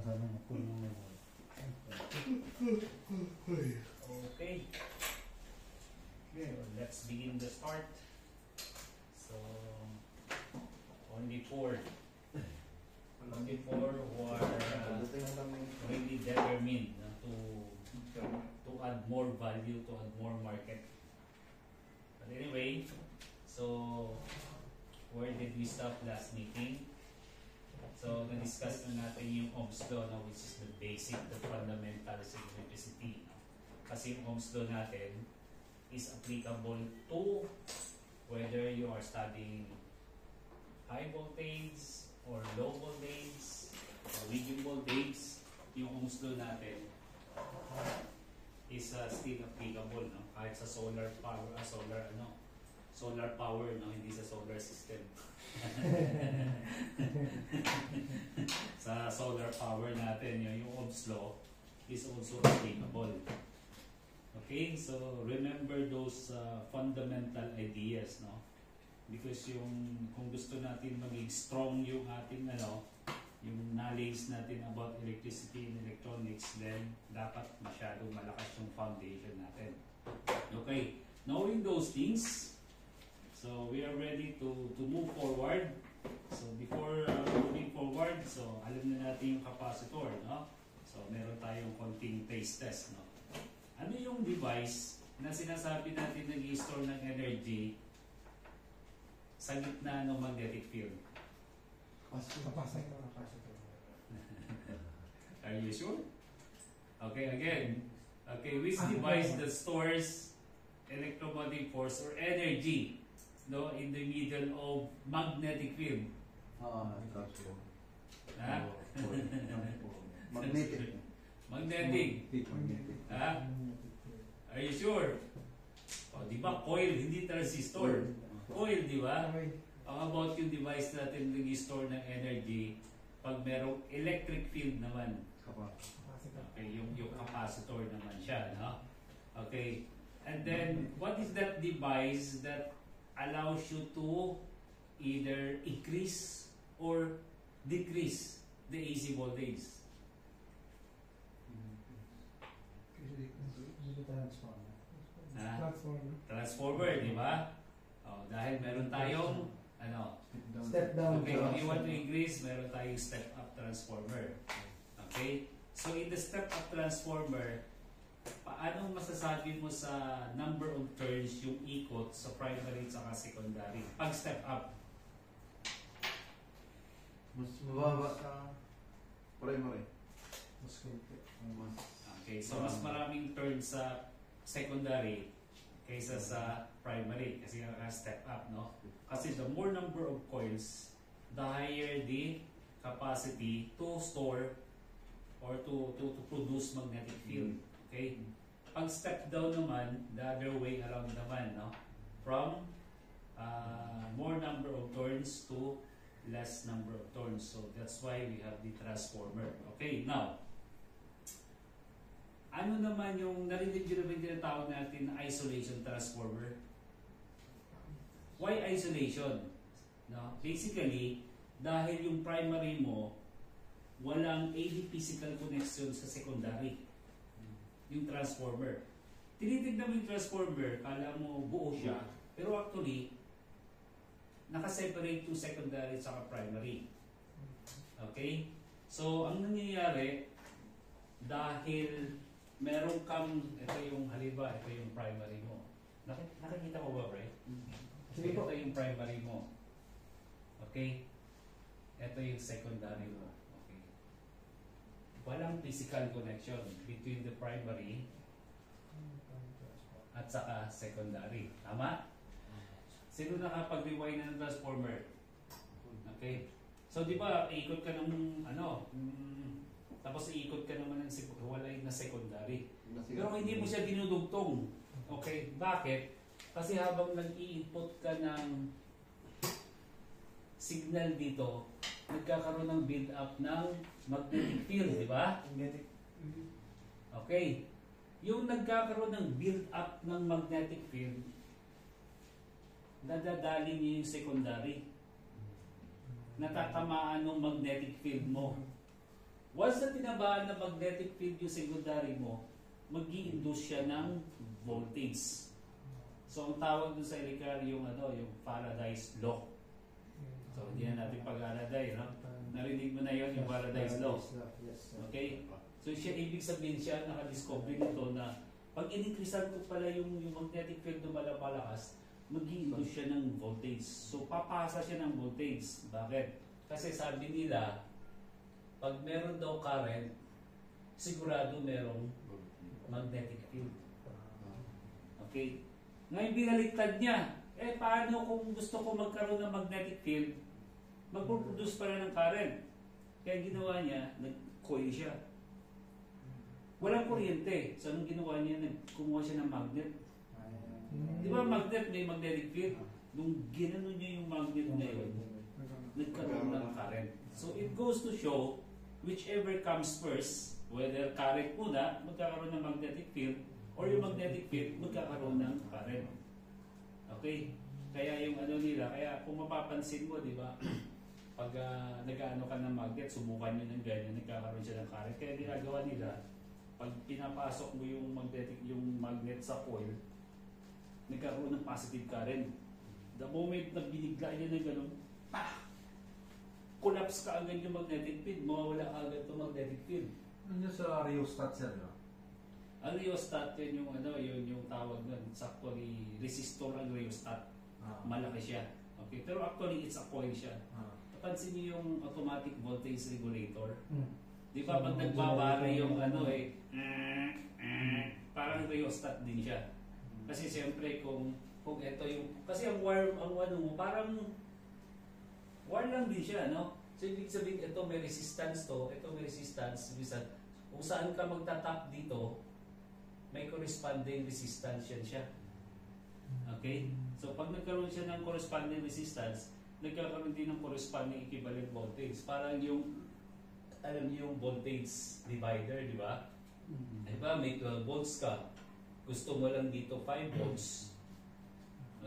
Okay. Well, let's begin the start. So, only four who are really determined to add more value, to add more market. But anyway, so where did we stop last meeting? So, na-discuss na natin yung Ohm's law, no, which is the basic, the fundamentals of electricity. No? Kasi yung Ohm's law natin is applicable to whether you are studying high voltage or low voltage or medium voltage. Yung Ohm's law natin is still applicable, no? Kahit sa solar power, solar power, no? Hindi sa solar system. Sa solar power natin, yung Ohm's law is also applicable. Okay, so remember those fundamental ideas, no? Because kung gusto natin maging strong yung ating yung knowledge natin about electricity and electronics, then dapat masyadong malakas yung foundation natin. Okay, knowing those things, so we are ready to move forward. So before moving forward, so alam na natin yung capacitor, no? So meron tayong konting taste test, no? Ano yung device na sinasabi natin nag-i-store ng energy sa gitna ng magnetic field? Capacitor. Are you sure? Okay, again. Okay, which device that stores electromagnetic force or energy, no, in the middle of magnetic field? Magnetic. Are you sure? O, di ba? Coil, hindi transistor. Coil, di ba? How about yung device natin nag-store ng energy pag merong electric field naman? Okay, yung capacitor naman siya, no? Okay. And then, what is that device that allows you to either increase or decrease the AC voltage? Transformer, di ba? Oh, dahil meron tayong Step down. Okay, if you want to increase, meron tayong step up transformer. Okay? So in the step up transformer, paano masasabi mo sa number of turns yung ikot sa primary at secondary? Pag step up, Mas mababa sa primary. okay, so mas maraming turns sa secondary kaysa sa primary kasi step up, no? Kasi the more number of coils, the higher the capacity to store or to produce magnetic field. Okay? Pag step down naman, the other way around naman, no? From more number of turns to less number of turns. So that's why we have the transformer. Okay, now, ano naman yung narinig nyo naman tinatawag natin na isolation transformer? Why isolation? No? Basically, dahil yung primary mo, walang any physical connection sa secondary. Yung transformer. Tinitignan mo yung transformer, kala mo buo siya, pero actually, nakaseparate yung secondary at primary. Okay? So, ang nangyayari, dahil meron kang, ito yung halimbawa, ito yung primary mo. Nakikita mo ba, Bray? Ito yung primary mo. Okay? Ito yung secondary mo. Okay. Walang physical connection between the primary at saka secondary. Tama? Sino nakapag-rewind ng transformer? Okay? So, di ba, ikot ka ng, tapos iikot ka naman ng walay na secondary. Pero hindi mo siya dinudugtong. Okay? Bakit? Kasi habang nag-i-input ka ng signal dito, nagkakaroon ng build-up ng magnetic field, di ba? Okay. Yung nagkakaroon ng build-up ng magnetic field, nadadali niyo yung secondary. Natatamaan ng magnetic field mo. Once na tinabaan ng magnetic field yung secondary mo, mag-i-induce siya ng voltage. So, ang tawag dun sa electrical yung Faraday's law. So, hindi na natin pag-araday, no? Narinig mo na yon yung Faraday's law. Okay? So, ibig sabihin siya, nakadiscover nito na pag in-increasean ko pala yung magnetic field na malakas, mag-i-induce siya ng voltage. So, papasa siya ng voltage. Bakit? Kasi sabi nila, pag meron daw current, sigurado merong magnetic field. Okay? Ngayon binaliktad niya, paano kung gusto ko magkaroon ng magnetic field, magpo-produce pa rin ng current. Kaya ginawa niya, nag-coil siya. Walang kuryente. So, anong ginawa niya? Kumuha siya ng magnet. Di ba magnet may magnetic field? Nung ginanon niya yung magnet na yun, nagkaroon ng current. So, it goes to show, whichever comes first, whether current muna, magkakaroon ng magnetic field, or yung magnetic field, magkakaroon ng current. Okay? Kaya yung nila, kaya kung mapapansin mo, di ba, pag nag-ano ka ng magnet, subukan nyo ng ganyan, nagkakaroon siya ng current. Kaya ginagawa nila, pag pinapasok mo yung magnet sa coil, nagkakaroon ng positive current. The moment na binigla niya ng gano'n, collapse ka agad yung magnetic field, mawawala ka agad yung magnetic field. Ano yun sa rheostat, sir? Ang rheostat, yun yung tawag nun. It's actually resistor ang rheostat. Malaki siya. Okay, pero actually it's a coil siya. Napansin niyo yung automatic voltage regulator? Di ba pag nagbabari yung parang rheostat din siya. Kasi siyempre kung ito yung, kasi ang wire, mo, parang wire lang din siya, no? So ibig sabihin ito may resistance to, ito may resistance, kung saan ka magtatap dito, may corresponding resistance yan siya. Okay? So pag nagkaroon siya ng corresponding resistance, nagkakaroon din ng corresponding equivalent voltage. Parang yung, alam niyo yung voltage divider, di ba? Di ba? May 12 volts ka. Gusto mo lang dito 5 volts.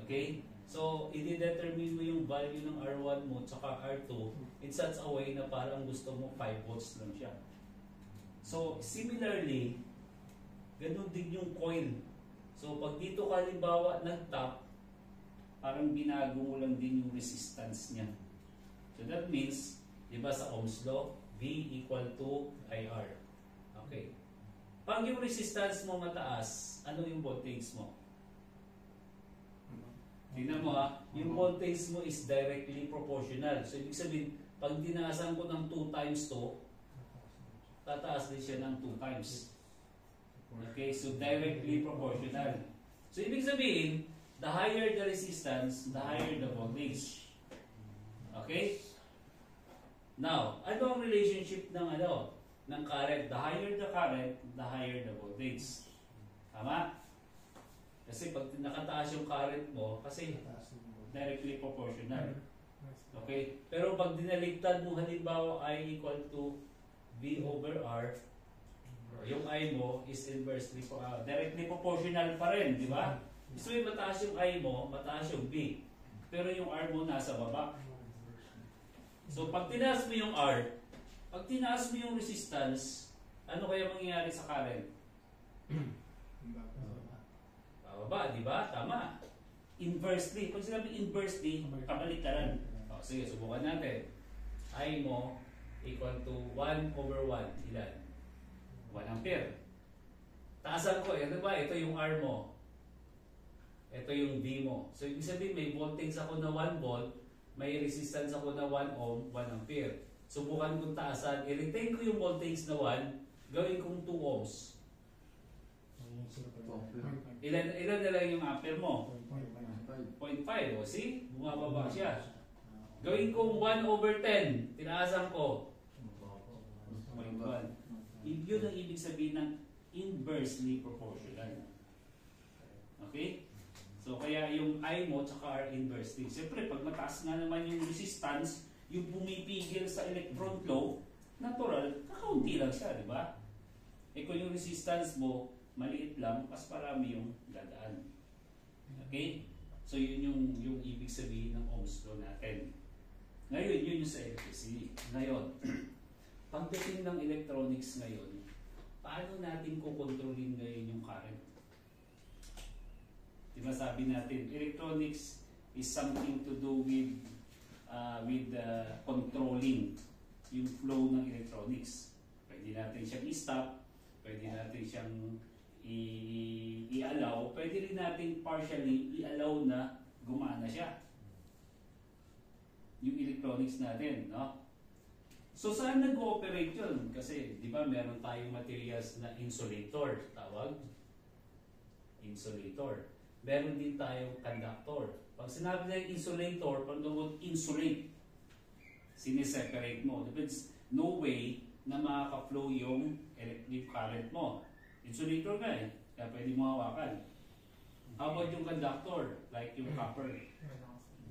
Okay? So, i-determine mo yung value ng R1 mo tsaka R2 in such a way na parang gusto mo 5 volts lang siya. So, similarly, ganun din yung coil. So, pag dito ka halimbawa nag-tap, parang binago mo lang din yung resistance niya. So, that means, di ba sa Ohm's law, V equal to IR. Okay. Pag yung resistance mo mataas, ano yung voltage mo? Tingnan mo yung voltage mo is directly proportional. So, ibig sabihin, pag dinaasan ko ng 2 times to, tataas din siya ng 2 times. Okay, so directly proportional. So, ibig sabihin, the higher the resistance, the higher the voltage. Okay? Now, ano ang relationship ng current? The higher the current, the higher the voltage. Tama? Kasi pag nakataas yung current mo, kasi directly proportional. Okay? Pero pag dinaligtad mo halimbawa I equal to V over R, yung I mo is inversely directly proportional pa rin, di ba? So yung mataas yung I mo, mataas yung V. Pero yung R mo nasa baba. So pag tinaas mo yung R, pag tinaas mo yung resistance, ano kaya mangyayari sa current? Bababa, di ba? Tama. Inversely. Pag sinabi inversely, kabaliktaran. Sige, subukan natin. I mo equal to 1 over 1. Ilan? 1 ampere. Taasan ko, ano ba? Ito yung R mo. Ito yung V mo. So, ibig sabihin, may voltage ako na 1 volt, may resistance ako na 1 ohm, 1 ampere. Subukan kong taasan. I-retain ko yung voltage na 1, gawin kong 2 ohms. Ilan na lang yung ampere mo? 0.5. O, see? Bumababa siya. Gawin kong 1 over 10. Tinaasan ko. 0.1. Yun ang ibig sabihin ng inversely proportional. Okay? So, kaya yung I mo tsaka R inversely. Siyempre, pag mataas nga naman yung resistance, yung pumipigil sa electron flow, natural, kakaunti lang siya, di ba? Eh kung yung resistance mo, maliit lang, mas marami yung dadaan. Okay? So, yun yung ibig sabihin ng Ohm's law natin. Ngayon, yun yung sa electricity. Ngayon, pagdating ng electronics ngayon, paano natin kukontrolin ngayon yung current? Diba sabi natin, electronics is something to do with controlling yung flow ng electronics. Pwede natin siyang i-stop, pwede natin siyang i-allow, pwede rin natin partially i-allow na gumana siya. Yung electronics natin, no? So saan nag-ooperate yun? Kasi, di ba, meron tayong materials na insulator, tawag? Insulator. Meron din tayong conductor. Pag sinabi na yung insulator, pag insulate, siniseparate mo. There's no way na makaka-flow yung electric current mo. Insulator nga eh, kaya pwede mo hawakan. How about yung conductor, like yung copper?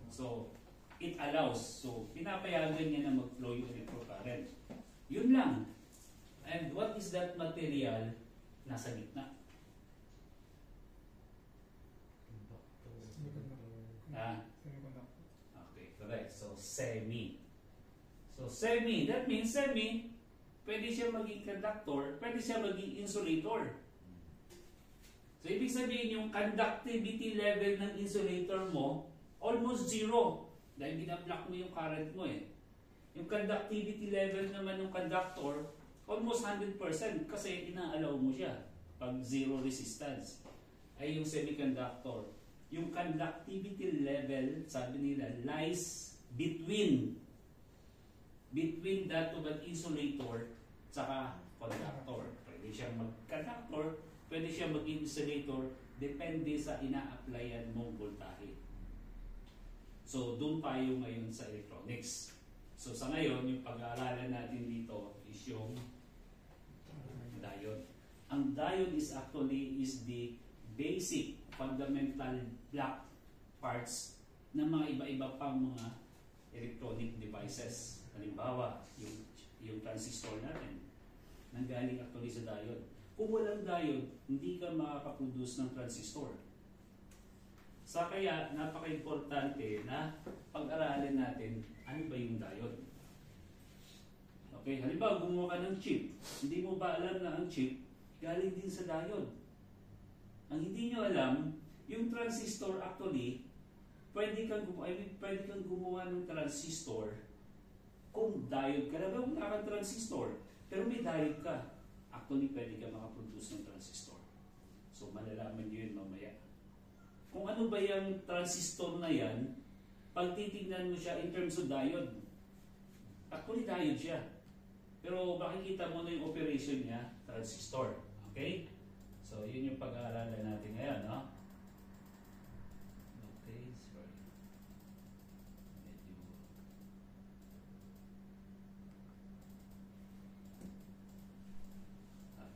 So, it allows. So, pinapayagan niya na mag-flow yung electric current. Yun lang. And what is that material nasa gitna? Okay, correct. So, semi. So, semi. That means semi, pwede siya maging conductor, pwede siya maging insulator. So, ibig sabihin yung conductivity level ng insulator mo, almost zero. Dahil binablock mo yung current mo eh. Yung conductivity level naman ng conductor, almost 100% kasi inaalaw mo siya pag zero resistance. Ay yung semiconductor. Yung conductivity level, sabi nila, lies between that of an insulator saka conductor. Pwede siyang mag-conductor, pwede siyang mag-insulator, depende sa ina-applyan mong voltahe. So, doon tayo ngayon sa electronics. So, sa ngayon, yung pag-aaralan natin dito is yung diode. Ang diode is actually the basic fundamental block parts ng mga iba-iba pang mga electronic devices. Halimbawa, yung transistor natin, nanggaling actually sa diode. Kung walang diode, hindi ka makakaproduce ng transistor. Sa kaya, napaka-importante na pag-aralin natin ano ba yung diode. Okay, halimbawa gumawa ka ng chip. Hindi mo ba alam na ang chip galing din sa diode? Ang hindi nyo alam, yung transistor actually, pwede kang gumawa ng transistor kung diode ka na. Wala kang transistor, pero may diode ka. Actually, pwede ka makaproduce ng transistor. So, malalaman nyo yun mamaya. Kung ano ba yung transistor na yan, pag titignan mo siya in terms of diode, actually diode siya. Pero makikita mo na yung operation niya, transistor. Okay? So, yun yung pag-aaralan natin ngayon, no? Okay, sorry.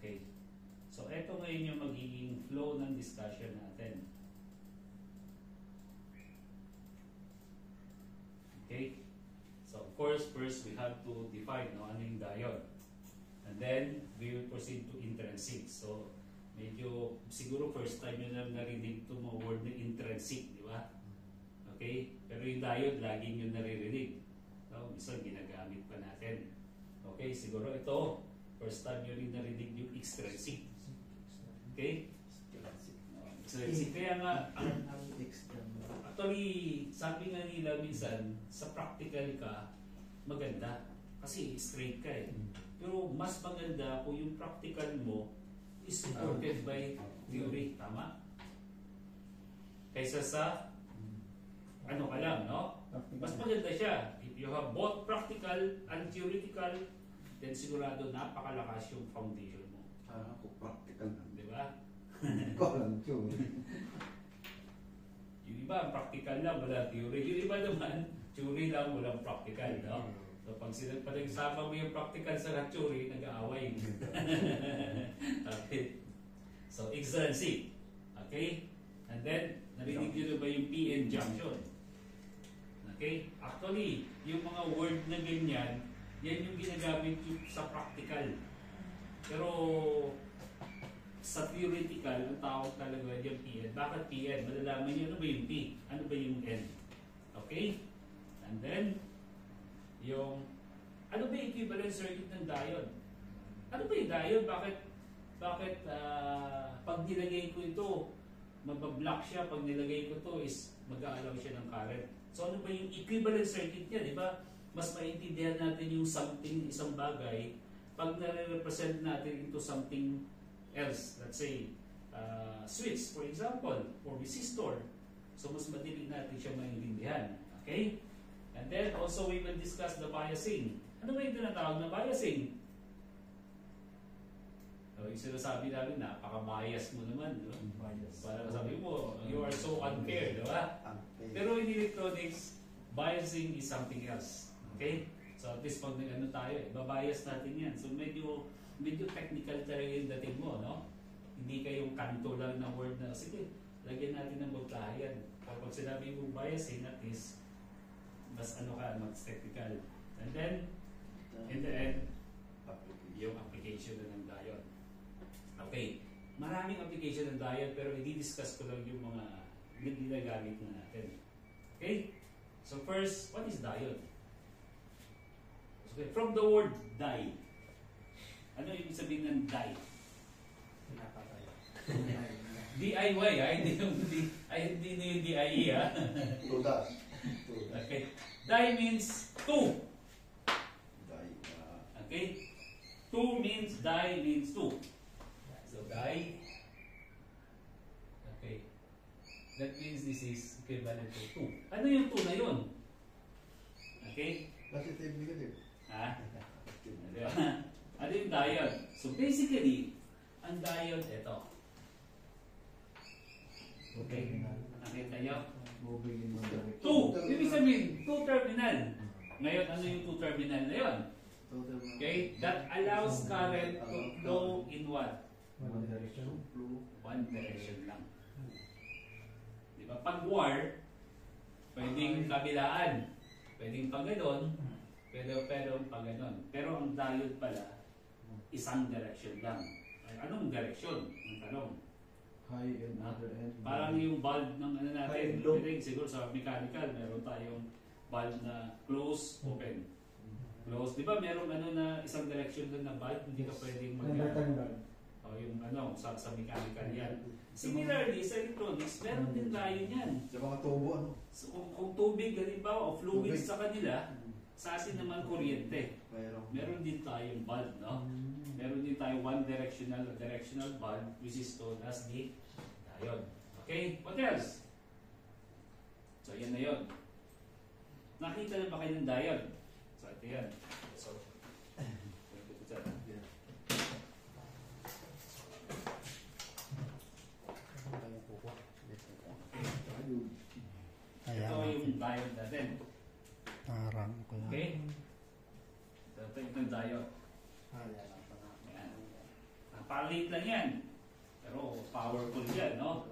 Okay. So, eto ngayon yung magiging flow ng discussion natin. Okay? So, of course, first we have to define ano yung diode. And then, we will proceed to intrinsic. So, medyo, siguro first time nyo na narinig ito mga word na intrinsic, di ba? Okay? Pero yung diode, laging nyo naririnig. So, minsan ginagamit pa natin. Okay? Siguro ito, first time nyo rin narinig yung extrinsic. Okay? Extrinsic. Kaya nga, actually, sabi nga nila minsan, sa practical ka, maganda. Kasi straight ka eh. Pero mas maganda kung yung practical mo is supported by theory. Tama? Kaysa sa ano ka lang, no? Mas maganda siya. If you have both practical and theoretical, then sigurado napakalakas yung foundation mo. Ako practical na. Di ba? Ikaw lang theory. Yung iba, practical lang, wala theory. Yung iba naman, theory lang, walang practical, no? So, pag pinagsama mo yung practical sa theory, nag-aaway. Okay. So, extrinsic. Okay? And then, narinig nyo na ba yung PN junction? Okay? Actually, yung mga word na ganyan, yan yung ginagamit sa practical. Pero, sa theoretical, ang tawag talaga yung PN. Bakit PN? Malalaman nyo ano ba yung P? Ano ba yung N? Okay? And then, yung Ano ba yung equivalent circuit ng diode? Ano ba yung diode? Bakit pag nilagay ko ito, mabablock siya. Pag nilagay ko ito is mag-aalaw siya ng current. So ano ba yung equivalent circuit niya? Di ba? Mas maintindihan natin yung something, isang bagay, pag nare-represent natin into something else. Let's say, switch, for example, or resistor. So mas madali natin siya maintindihan. Okay? And then also we will discuss the biasing. Ano ba yung tinatawag na biasing? So, yung sinasabi namin, napaka-bias mo naman. No? Bias. Para sabi mo, you are so unfair, di ba? Unfair. Pero in electronics, biasing is something else. Okay? So at least pag nag-ano tayo, babias natin yan. So medyo technical talaga yung dating mo, no? Hindi kayong kanto lang ng word na, sige, lagyan natin ng voltahe. Kapag sinabi mo biasing, at least, mas ano ka, mas technical. And then, in the end, yung application na ng diode. Okay, maraming application ng diode pero i-discuss ko lang yung mga ginagamit na natin. Okay? So first, what is diode? Okay, from the word die. Ano ibig sabihin ng die? DIY, hindi yung DIE, ha? Tudas. Okay. Die means two. Okay? Two means die means two. So die. Okay. That means this is equivalent to two. Ano yung two na yun? Okay? Positive, negative. Ha? Ano yung diode? So basically, ang diode, ito. Okay? Nakita nyo? Two! Ibig sabihin, two terminal. Ngayon, ano yung two terminal na yun? Okay? That allows current to flow in what? One direction. One direction lang. Di ba? Pag war, pwedeng kabilaan. Pwedeng pag ganon, pero pag ganon. Pero ang diode pala, isang direction lang. Ay, anong direction? Ang tanong. High and other end. Parang yung bulb ng ano natin. High and low. Pwedeng siguro sa mechanical, meron tayong bulb na close, open. Close. Di ba meron ano na isang direction doon na bulb, hindi ka pwedeng mag o yung ano, sa mechanical yan. Similarly, sa electronics, meron din tayo yan. Sa mga tubo, ano? So, kung tubig, halimbawa, o fluids sa kanila, sa atin naman kuryente. Meron din tayong bulb, no? Meron din tayo one directional bulb, which is known as the diode. Okay? What else? So, yan na yun. Nakita na ba kayo ng diode? So, ito yan. So, ito dyan. Ito yung diode natin. Parang ko yan. Okay? Ito yung diode. Ayan. Napaliit lang yan. Pero powerful yan, no?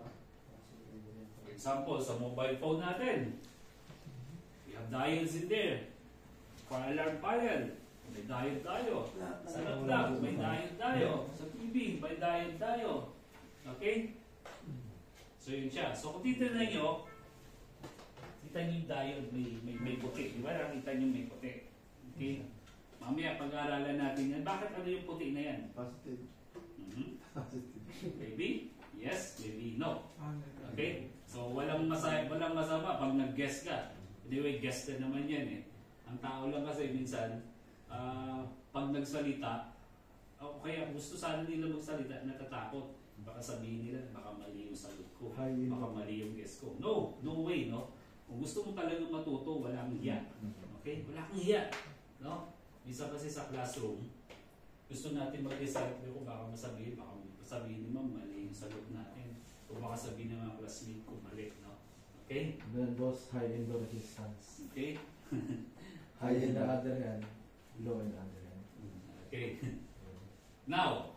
For example, sa mobile phone natin, we have diodes in there. For alarm panel, may diode tayo. Sa laptop, may diode tayo. Sa TV, may diode tayo. Okay? So yun siya. So kung titignan nyo, kita nyo yung diode, may puti. Di ba? Nakita nyo may puti. Okay? Mamaya pag-aaralan natin yan. Bakit ano yung puti na yan? Positive. Positive. Maybe yes, maybe no. Okay? So walang masama pag nag-guess ka. Anyway, guess ka naman yan eh. Ang tao lang kasi minsan, pag nagsalita, o kaya gusto sana nila magsalita, natatakot. Baka sabihin nila, baka mali yung sagot ko. Baka mali yung guess ko. No, no way, no? Kung gusto mo talagang matuto, walang hiya. Okay? Wala kang hiya. No? Minsan kasi sa classroom, gusto natin mag-decide kung baka masabihin ni ma'am, mali yung sagot natin. Kung baka sabihin ng mga classmate ko, mali, no? Okay? Then those high and low resistance. Okay? High in the other hand, low in the other hand. Okay. Now,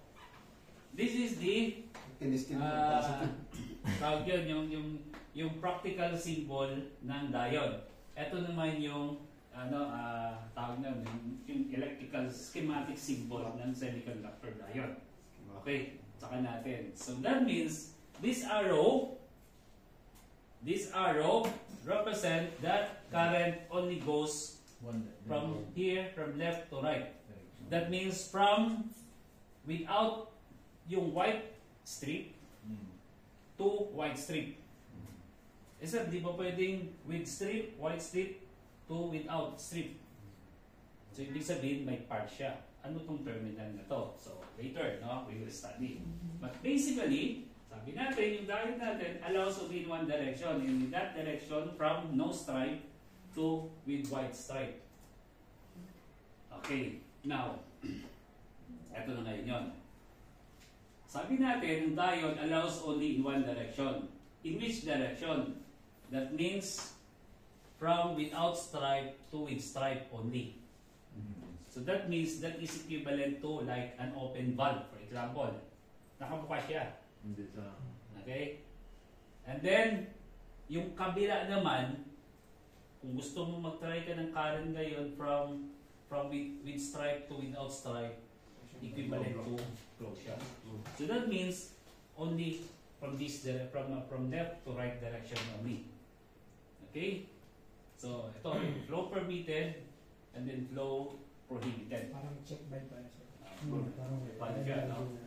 this is the tawag yun, yung practical symbol ng diode. Ito naman yung tawag na yung electrical schematic symbol ng semiconductor diode. Okay, saka natin. So that means this arrow represent that current only goes From here, from left to right. That means from without yung white strip to white strip. Eh sir, di ba pwedeng with strip, white strip to without strip? So ibig sabihin may part siya. Ano tong terminal na to? So later, no, we will study. But basically, sabi natin, yung diode natin allows to be in one direction. And in that direction, from no stripe to with white stripe. Okay, now, eto na ngayon yun. Sabi natin, yung diode allows only in one direction. In which direction? That means from without stripe to with stripe only. So that means that is equivalent to like an open valve, for example. Nakabukas siya. Okay? And then, yung kabila naman, kung gusto mo mag-try ka ng current ngayon from with stripe to without stripe, equivalent to close siya. So that means only from from left to right direction only. Okay? So ito, flow permitted and then flow prohibited. Parang check by pa. Paano siya, no?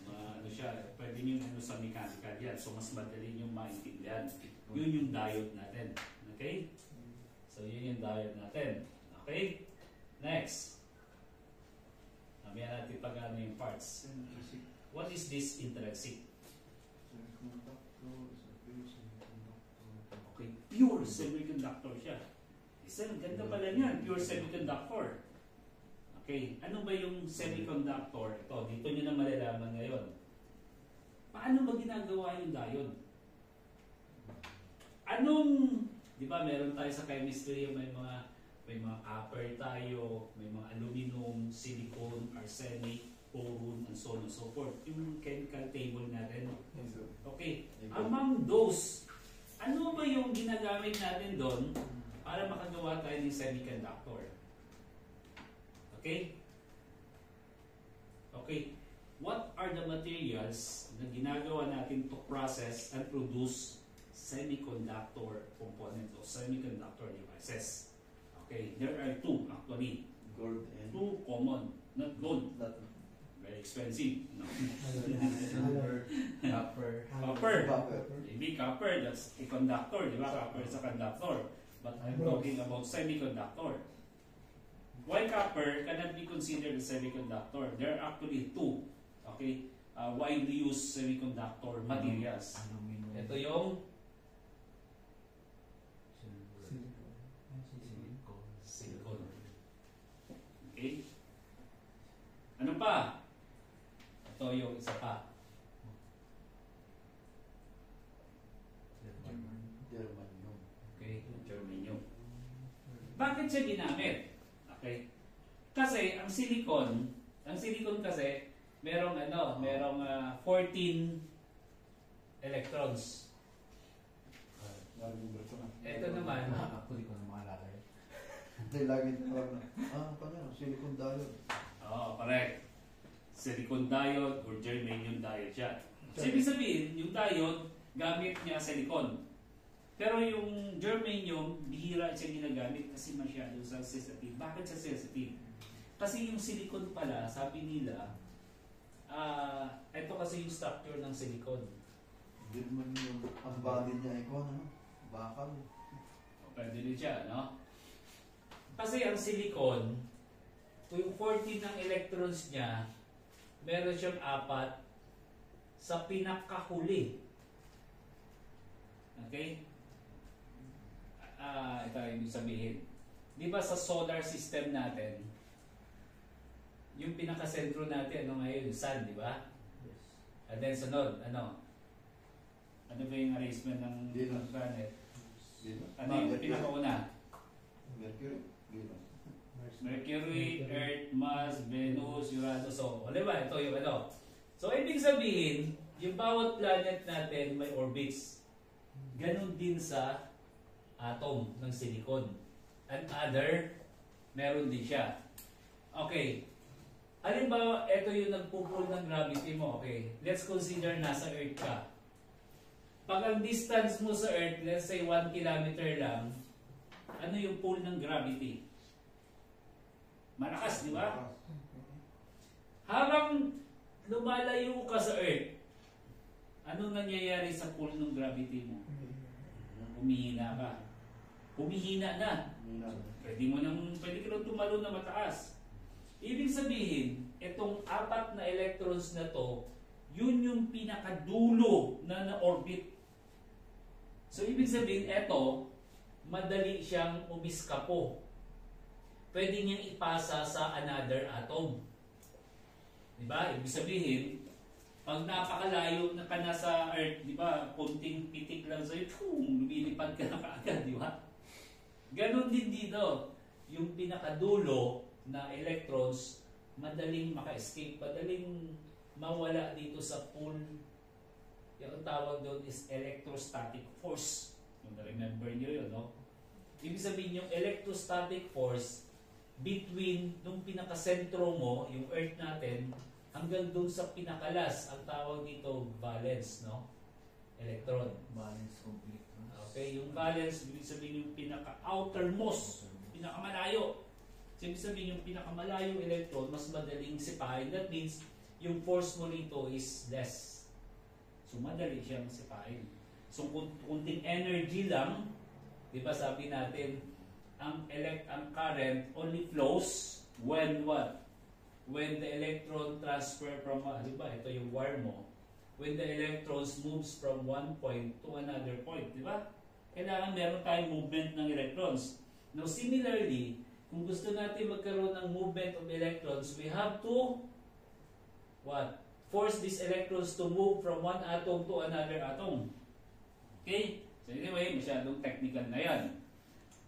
Ano siya, pwede nyo ano sa mechanical yan. So mas madali nyo maintindihan. Yun yung diode natin. Okay? So yun yung diode natin. Okay? Next. Mamaya natin pag-ano yung parts. What is this intrinsic? Okay, pure semiconductor siya. Isa, ganda pala niyan, pure semiconductor. Okay, ano ba yung semiconductor? Ito, dito nyo na malalaman ngayon. Paano ba ginagawa yung diode? Anong, di ba meron tayo sa chemistry, may mga copper tayo, may mga aluminum, silicon, arsenic, boron, and so on and so forth. Yung chemical table natin. Okay, among those, ano ba yung ginagamit natin doon para makagawa tayo ng semiconductor? Okay? Okay. What are the materials na ginagawa natin to process and produce semiconductor components or semiconductor devices? Okay, there are two actually. Gold and Two common, not gold, not very expensive. No. Copper. Copper. copper. Maybe copper, that's a conductor, di ba? Copper is a conductor. But I'm talking about semiconductor. Why copper cannot be considered a semiconductor? There are actually two, okay, widely used semiconductor materials. Ito yung silicon. Okay? Ano pa? Ito yung isa pa. Germanium. Okay? Germanium. Bakit siya ginamit? Okay? Kasi ang silicon kasi merong 14 electrons. Ito naman, Actually, ko na maalala yun. Hindi, lagi tawag na, paano, silicon diode. correct. Silicon diode or germanium diode siya. So, ibig sabihin, yung diode, gamit niya silicon. Pero yung germanium, bihira siya ginagamit kasi masyado sa sensitive. Bakit sa sensitive? Kasi yung silicon pala, sabi nila, ito kasi yung structure ng silicon. Germanium, ang body niya, bakal. Pwede din siya, no? Kasi ang silicon, yung 14 ng electrons niya, meron siyang 4 sa pinakahuli. Okay? Ito yung ibig sabihin. Di ba sa solar system natin, yung pinakasentro natin, ngayon, yung sun, di ba? Yes. And then sunod, ano ba yung arrangement ng Venus. planet? Venus. Ano yung pinakauna? Mercury. Venus. Mercury, Earth, Mars, Venus, Uranus. So, di ba? Ito yung ano. So, ibig sabihin, yung bawat planet natin may orbits. Ganon din sa atom ng silicon. And other, meron din siya. Okay. Halimbawa, ito yung nagpupul ng gravity mo. Okay. Let's consider nasa Earth ka. Pag ang distance mo sa Earth, let's say 1 kilometer lang, Ano yung pull ng gravity? Malakas, di ba? Habang lumalayo ka sa Earth, ano nangyayari sa pull ng gravity mo? Humihina ka. Humihina na. Pwede ka nang tumalo na mataas. Ibig sabihin, itong 4 na electrons na to, yun yung pinakadulo na orbit. So ibig sabihin, ito, madali siyang umiskapo. Pwede niyang ipasa sa another atom. Diba? Ibig sabihin, pag napakalayo na ka na sa Earth, diba, kunting pitik lang sa'yo, lumilipad ka na kaagad, diba? Ganon din dito. Yung pinakadulo na electrons, madaling maka-escape, madaling mawala dito sa pull. Yung tawag doon is electrostatic force. Kung na-remember nyo yun, no? Ibig sabihin yung electrostatic force between nung pinakasentro mo, yung Earth natin, hanggang doon sa pinakalas, ang tawag dito valence, no? Electron. Balance complete. Okay, yung valence, ibig sabihin yung pinaka-outermost, pinakamalayo. So, ibig sabihin yung pinakamalayo electron, mas madaling sipahin. That means, yung force mo rito is less. So, madali siyang sipahin. So, kunting energy lang, di ba sabi natin, ang current only flows when what? When the electron transfer from, di ba, ito yung wire mo. When the electrons moves from one point to another point, di ba? Kailangan meron tayong movement ng electrons. Now, similarly, kung gusto natin magkaroon ng movement of electrons, we have to, what? Force these electrons to move from one atom to another atom. Okay? So anyway, masyadong technical na yan.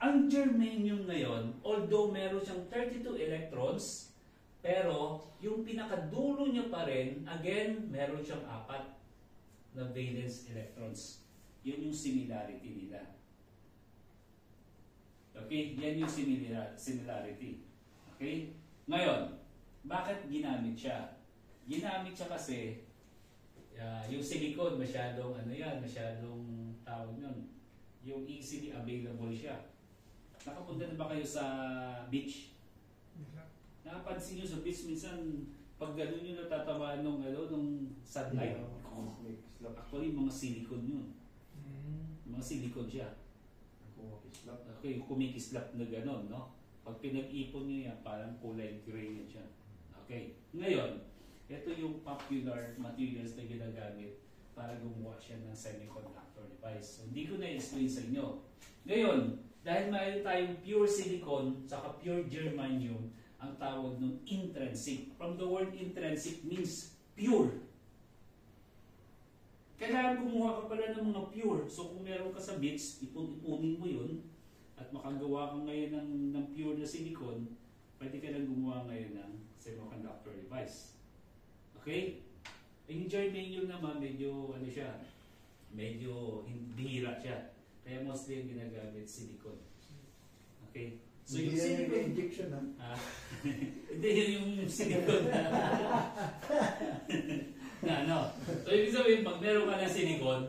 Ang germanium ngayon, although meron siyang 32 electrons, pero yung pinakadulo niya pa rin, again, meron siyang 4 na valence electrons. Yun yung similarity nila. Okay? Yan yung similarity. Okay? Ngayon, bakit ginamit siya? Ginamit siya kasi yung silicon masyadong masyadong tawag nun. Yung easily available siya. Nakapunta na ba kayo sa beach? Nakapansin nyo sa beach minsan pag gano'n nyo natatamaan nung sunlight. Actually, mga silicon yun. Mga silicon siya. Okay, kumikislap na gano'n, no? Pag pinag-ipon nyo yan, parang kulay gray yan siya. Okay. Ngayon, ito yung popular materials na ginagamit para gumawa siya ng semiconductor device. So, hindi ko na-explain sa inyo. Ngayon, dahil mayroon tayong pure silicon saka pure germanium, ang tawag ng intrinsic. From the word intrinsic means pure. Kailangan kumuha ka pala ng mga pure. So kung meron ka sa bits, ipunin mo yun at makagawa ka ngayon ng pure na silicon, pwede ka lang gumawa ngayon ng semiconductor device. Okay? Yung germanium naman, medyo medyo bihira siya. Kaya mostly yung ginagamit silicon. Okay? So yung silicon injection hindi yun yung silicon na So ibig sabihin, pag meron ka ng silicon,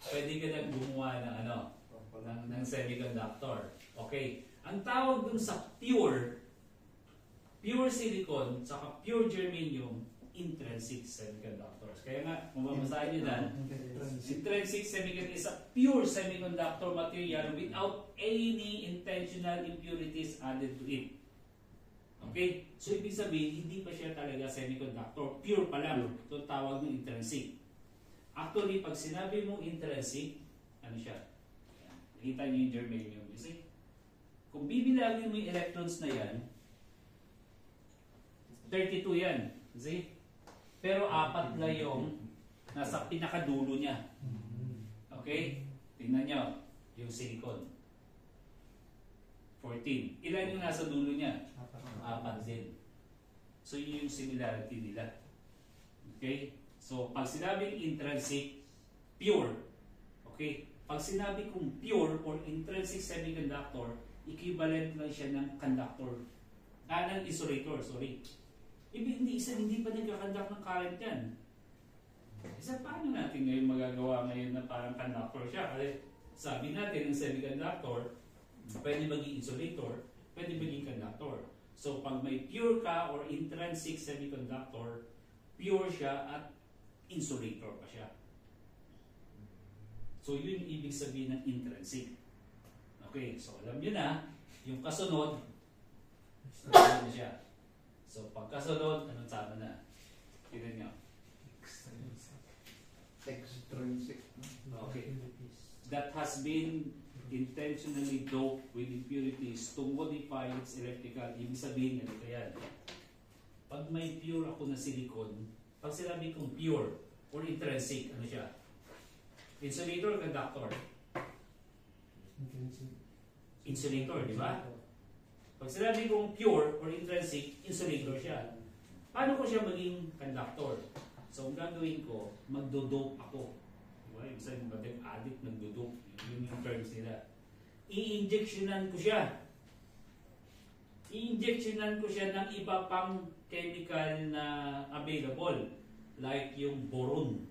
pwede ka nang gumawa ng semiconductor. Okay? Ang tawag dun sa pure silicon saka pure germanium, intrinsic semiconductors. Kaya nga, kung mabasahin nyo dan, intrinsic semiconductor is a pure semiconductor material without any intentional impurities added to it. Okay? So, ibig sabihin, hindi pa siya talaga semiconductor. Pure pa lang. Ito tawag ng intrinsic. Actually, pag sinabi mong intrinsic, ano siya? Nakita nyo yung germanium. You see? Kung bibilagin mo yung electrons na yan, 32 yan. See? Pero 4 na yung nasa pinakadulo niya. Okay? Tingnan nyo. Yung silicon. 14. Ilan yung nasa dulo niya? 4 din. So, yun yung similarity nila. Okay? So, pag sinabing intrinsic, pure. Okay? Pag sinabi kong pure or intrinsic semiconductor, equivalent lang siya ng conductor. Ng isolator, sorry. Hindi pa nagkakandak ng current yan. Paano natin ngayon magagawa ngayon na parang conductor siya? Kasi sabi natin, ang semiconductor, Pwede maging insulator, pwede maging conductor. So pag may pure ka or intrinsic semiconductor, pure siya at insulator pa siya. So yun yung ibig sabihin ng intrinsic. Okay, so alam nyo na, yung kasunod, ano siya. So pagkasunod, anong tama na? Tignan nyo. Extrinsic. Okay. That has been intentionally doped with impurities to modify its electrical. Ibig sabihin ganito yan. Pag may pure ako na silicon, pag sinabi kong pure or intrinsic, ano siya? Insulator or conductor? Insulator, di ba? Pag sinabi kong pure or intrinsic, insulator siya. Paano ko siya maging conductor? So, ang gagawin ko, magdodope ako. Diba? Ibig sabihin, ba't addict nagdodope? Yun yung terms nila. I-injectionan ko siya. I-injectionan ko siya ng iba pang chemical na available. Like yung boron.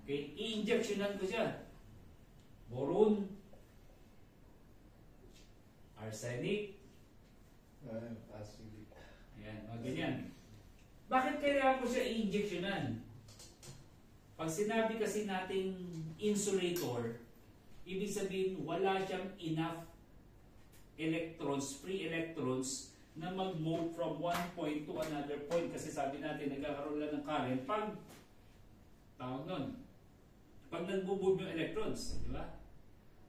Okay? I-injectionan ko siya. Boron, arsenic, Acidic. ayan, mga ganyan. Bakit kailangan ko siya i-injectionan? Pag sinabi kasi nating insulator, ibig sabihin wala siyang enough electrons, free electrons, na mag-move from one point to another point. Kasi sabi natin, nagkakaroon lang ng current pag, tawag nun, pag nag-move yung electrons, di ba?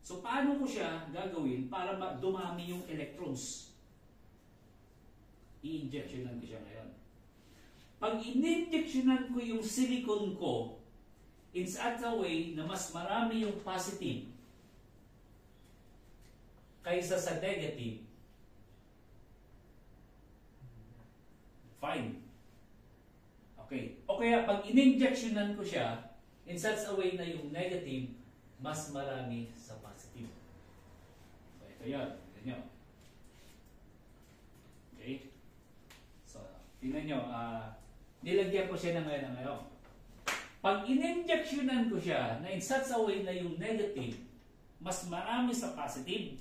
So, paano ko siya gagawin para dumami yung electrons? I-injectionan ko siya ngayon. Pag in-injectionan ko yung silicon ko in such a way na mas marami yung positive kaysa sa negative, fine. Okay. O kaya pag in-injectionan ko siya in such a way na yung negative mas marami sa positive. So, ito yan. Tignan nyo. Okay? So, tignan nyo. Nilagyan ko siya ng ngayon. Pag in-injectionan ko siya na in such a way na yung negative mas marami sa positive,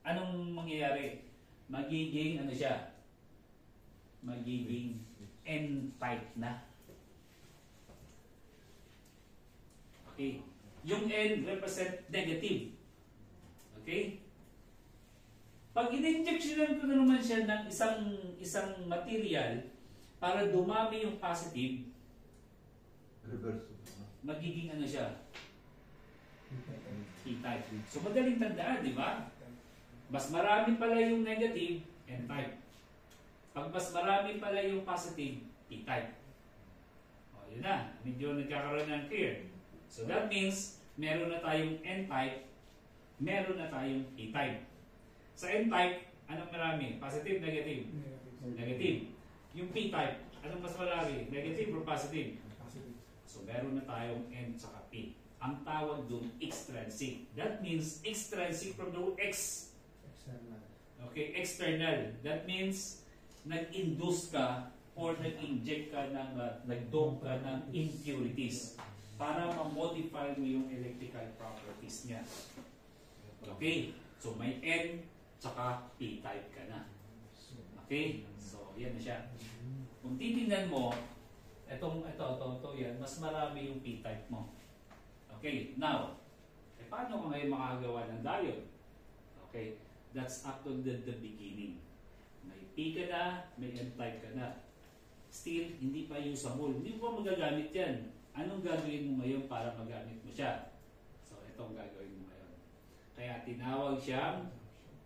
anong mangyayari? Magiging, ano siya? Magiging N-type na. Okay? Yung N represent negative. Okay? Pag in-injectionan ko na naman siya ng isang material para dumami yung positive, Reverse. magiging ano siya? P-type. So madaling tandaan, di ba? Mas marami pala yung negative, N-type. Pag mas marami pala yung positive, P-type. O, yun na. Medyo nagkakaroon ng clear. So that means, meron na tayong N-type, meron na tayong P-type. Sa N-type, anong marami? Positive, negative? Negative. Yung P-type, anong mas marami? Negative or positive? So meron na tayong N tsaka P. Ang tawag doon, extrinsic. That means extrinsic from the X. Okay, external. That means nag-induce ka or nag-inject ka ng, nag-dope ka ng impurities para ma-modify mo yung electrical properties niya. Okay, so may N tsaka P-type ka na. Okay, so yan na siya. Kung titingnan mo, ito, yan, mas marami yung P-type mo. Okay, now, paano ka ngayon makagawa ng diode? Okay, that's up to the beginning. May P ka na, may N-type ka na. Still, hindi pa usable. Hindi mo pa magagamit yan. Anong gagawin mo ngayon para magamit mo siya? So, ito ang gagawin mo ngayon. Kaya tinawag siyang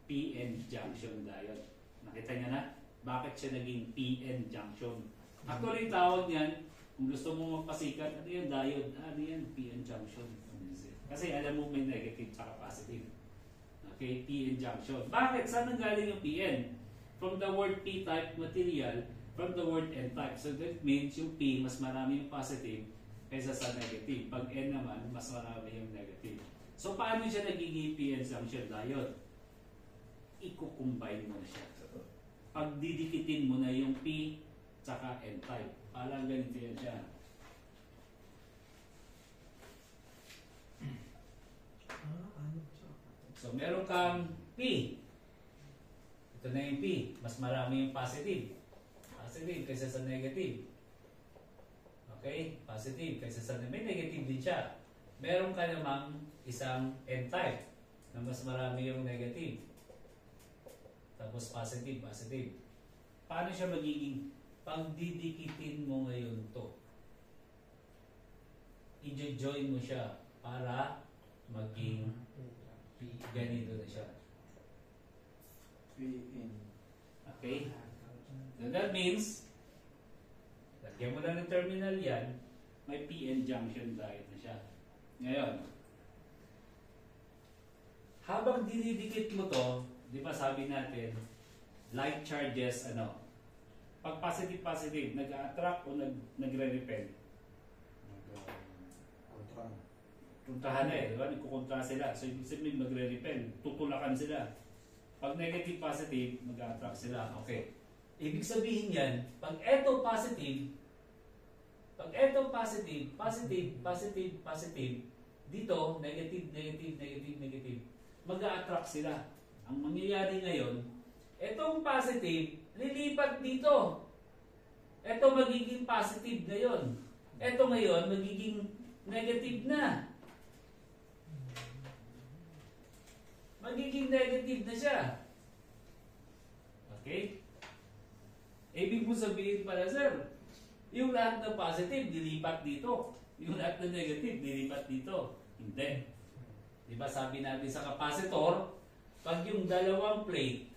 PN junction diode. Nakita niya na? Bakit siya naging PN junction? Actually, tawag niyan, kung gusto mo magpasikat, ano yan, diode? Ano yan, PN junction. Kasi alam mo may negative at positive. Okay, PN junction. Bakit? Saan nanggaling yung PN? From the word P-type material, from the word N-type. So that means yung P, mas marami yung positive kaysa sa negative. Pag N naman, mas marami yung negative. So paano siya nagiging PN junction diode? Iko-combine mo na siya. Pag didikitin mo na yung P, tsaka N-type. Parang ganito yan siya. So, So, meron kang P. Ito na yung P. Mas marami yung positive. Positive kaysa sa negative. Okay? Positive kaysa sa may negative din siya. Meron ka namang isang N-type na mas marami yung negative. Tapos positive, positive. Paano siya magiging? Pag didikitin mo ngayon to, i-join mo siya para maging ganito na siya. P in. Okay? So that means, lagyan mo lang ng terminal yan, may PN junction diode na siya. Ngayon, habang dinidikit mo to, di ba sabi natin, like charges, pag positive, nag-attract o nagre-repel? Kontra. Puntahan na di ba? Nagkukontra sila. So, ibig sabihin magre-repel. Tutulakan sila. Pag negative-positive, mag-attract sila. Okay. Ibig sabihin yan, pag eto positive, positive, dito, negative, mag-attract sila. Ang mangyayari ngayon, etong positive, lilipat dito. Ito magiging positive ngayon. Ito ngayon, magiging negative na. Magiging negative na siya. Okay? Ibig mo sabihin pala, sir, yung lahat na positive, dilipat dito. Yung lahat na negative, dilipat dito. Hindi. Diba sabi natin sa capacitor, pag yung dalawang plate,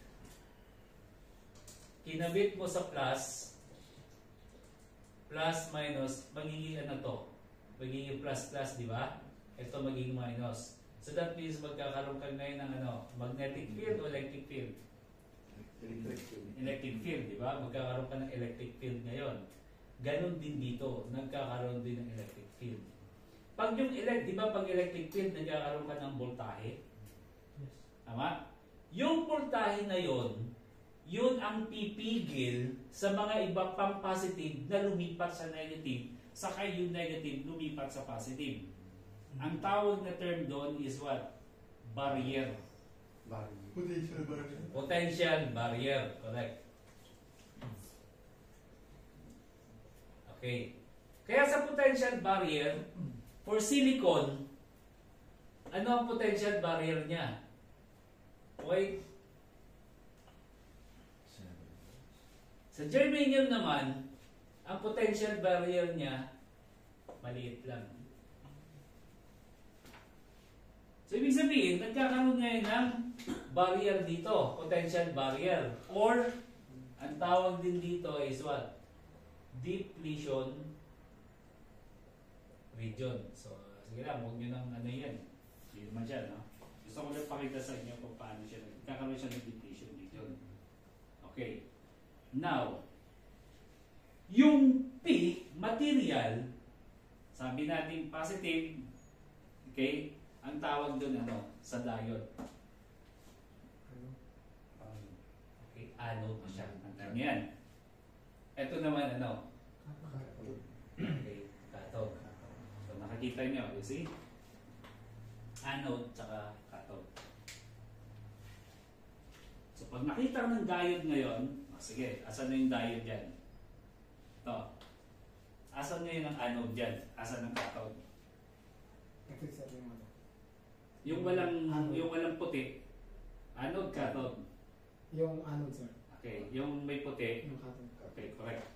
kinabit mo sa plus minus, magiging magiging plus, di ba? Ito magiging minus. So that means magkakaroon ka ngayon ng magnetic field o electric field? Electric field. Electric field, di ba? Magkakaroon ka ng electric field ngayon. Ganon din dito, nagkakaroon din ng electric field. Pag yung di ba pag electric field, nagkakaroon ka ng voltahe? Tama? Yung voltahe na yun ang pipigil sa mga iba pang positive na lumipat sa negative, saka yung negative lumipat sa positive. Ang tawag na term doon is what? Barrier. Potential barrier. Potential barrier. Correct. Okay. Kaya sa potential barrier, for silicon, ano ang potential barrier niya? Okay. Sa germanium naman, ang potential barrier niya, maliit lang. So, ibig sabihin, nagkakaroon ngayon ng barrier dito, potential barrier. Or, ang tawag din dito is what? Depletion region. So, sige lang, huwag nyo ng yan. Hindi naman siya, no? Gusto ko lang pakita sa inyo kung paano siya. Nagkakaroon siya ng depletion region. Okay. Now, yung P, material, sabi natin positive, okay? Ang tawag doon sa diode. Okay, anode na siya. Ang term yan. Ito naman okay, cathode. So nakakita niyo, you see? Anode tsaka cathode. So pag nakita ng diode ngayon, sige, asan na yung diode dyan? Ito. Asan na yun ang anode dyan? Asan ang cathode? Yung walang puti, anode, cathode. Yung anode, sir. Okay, yung may puti. Yung cathode. Okay, correct.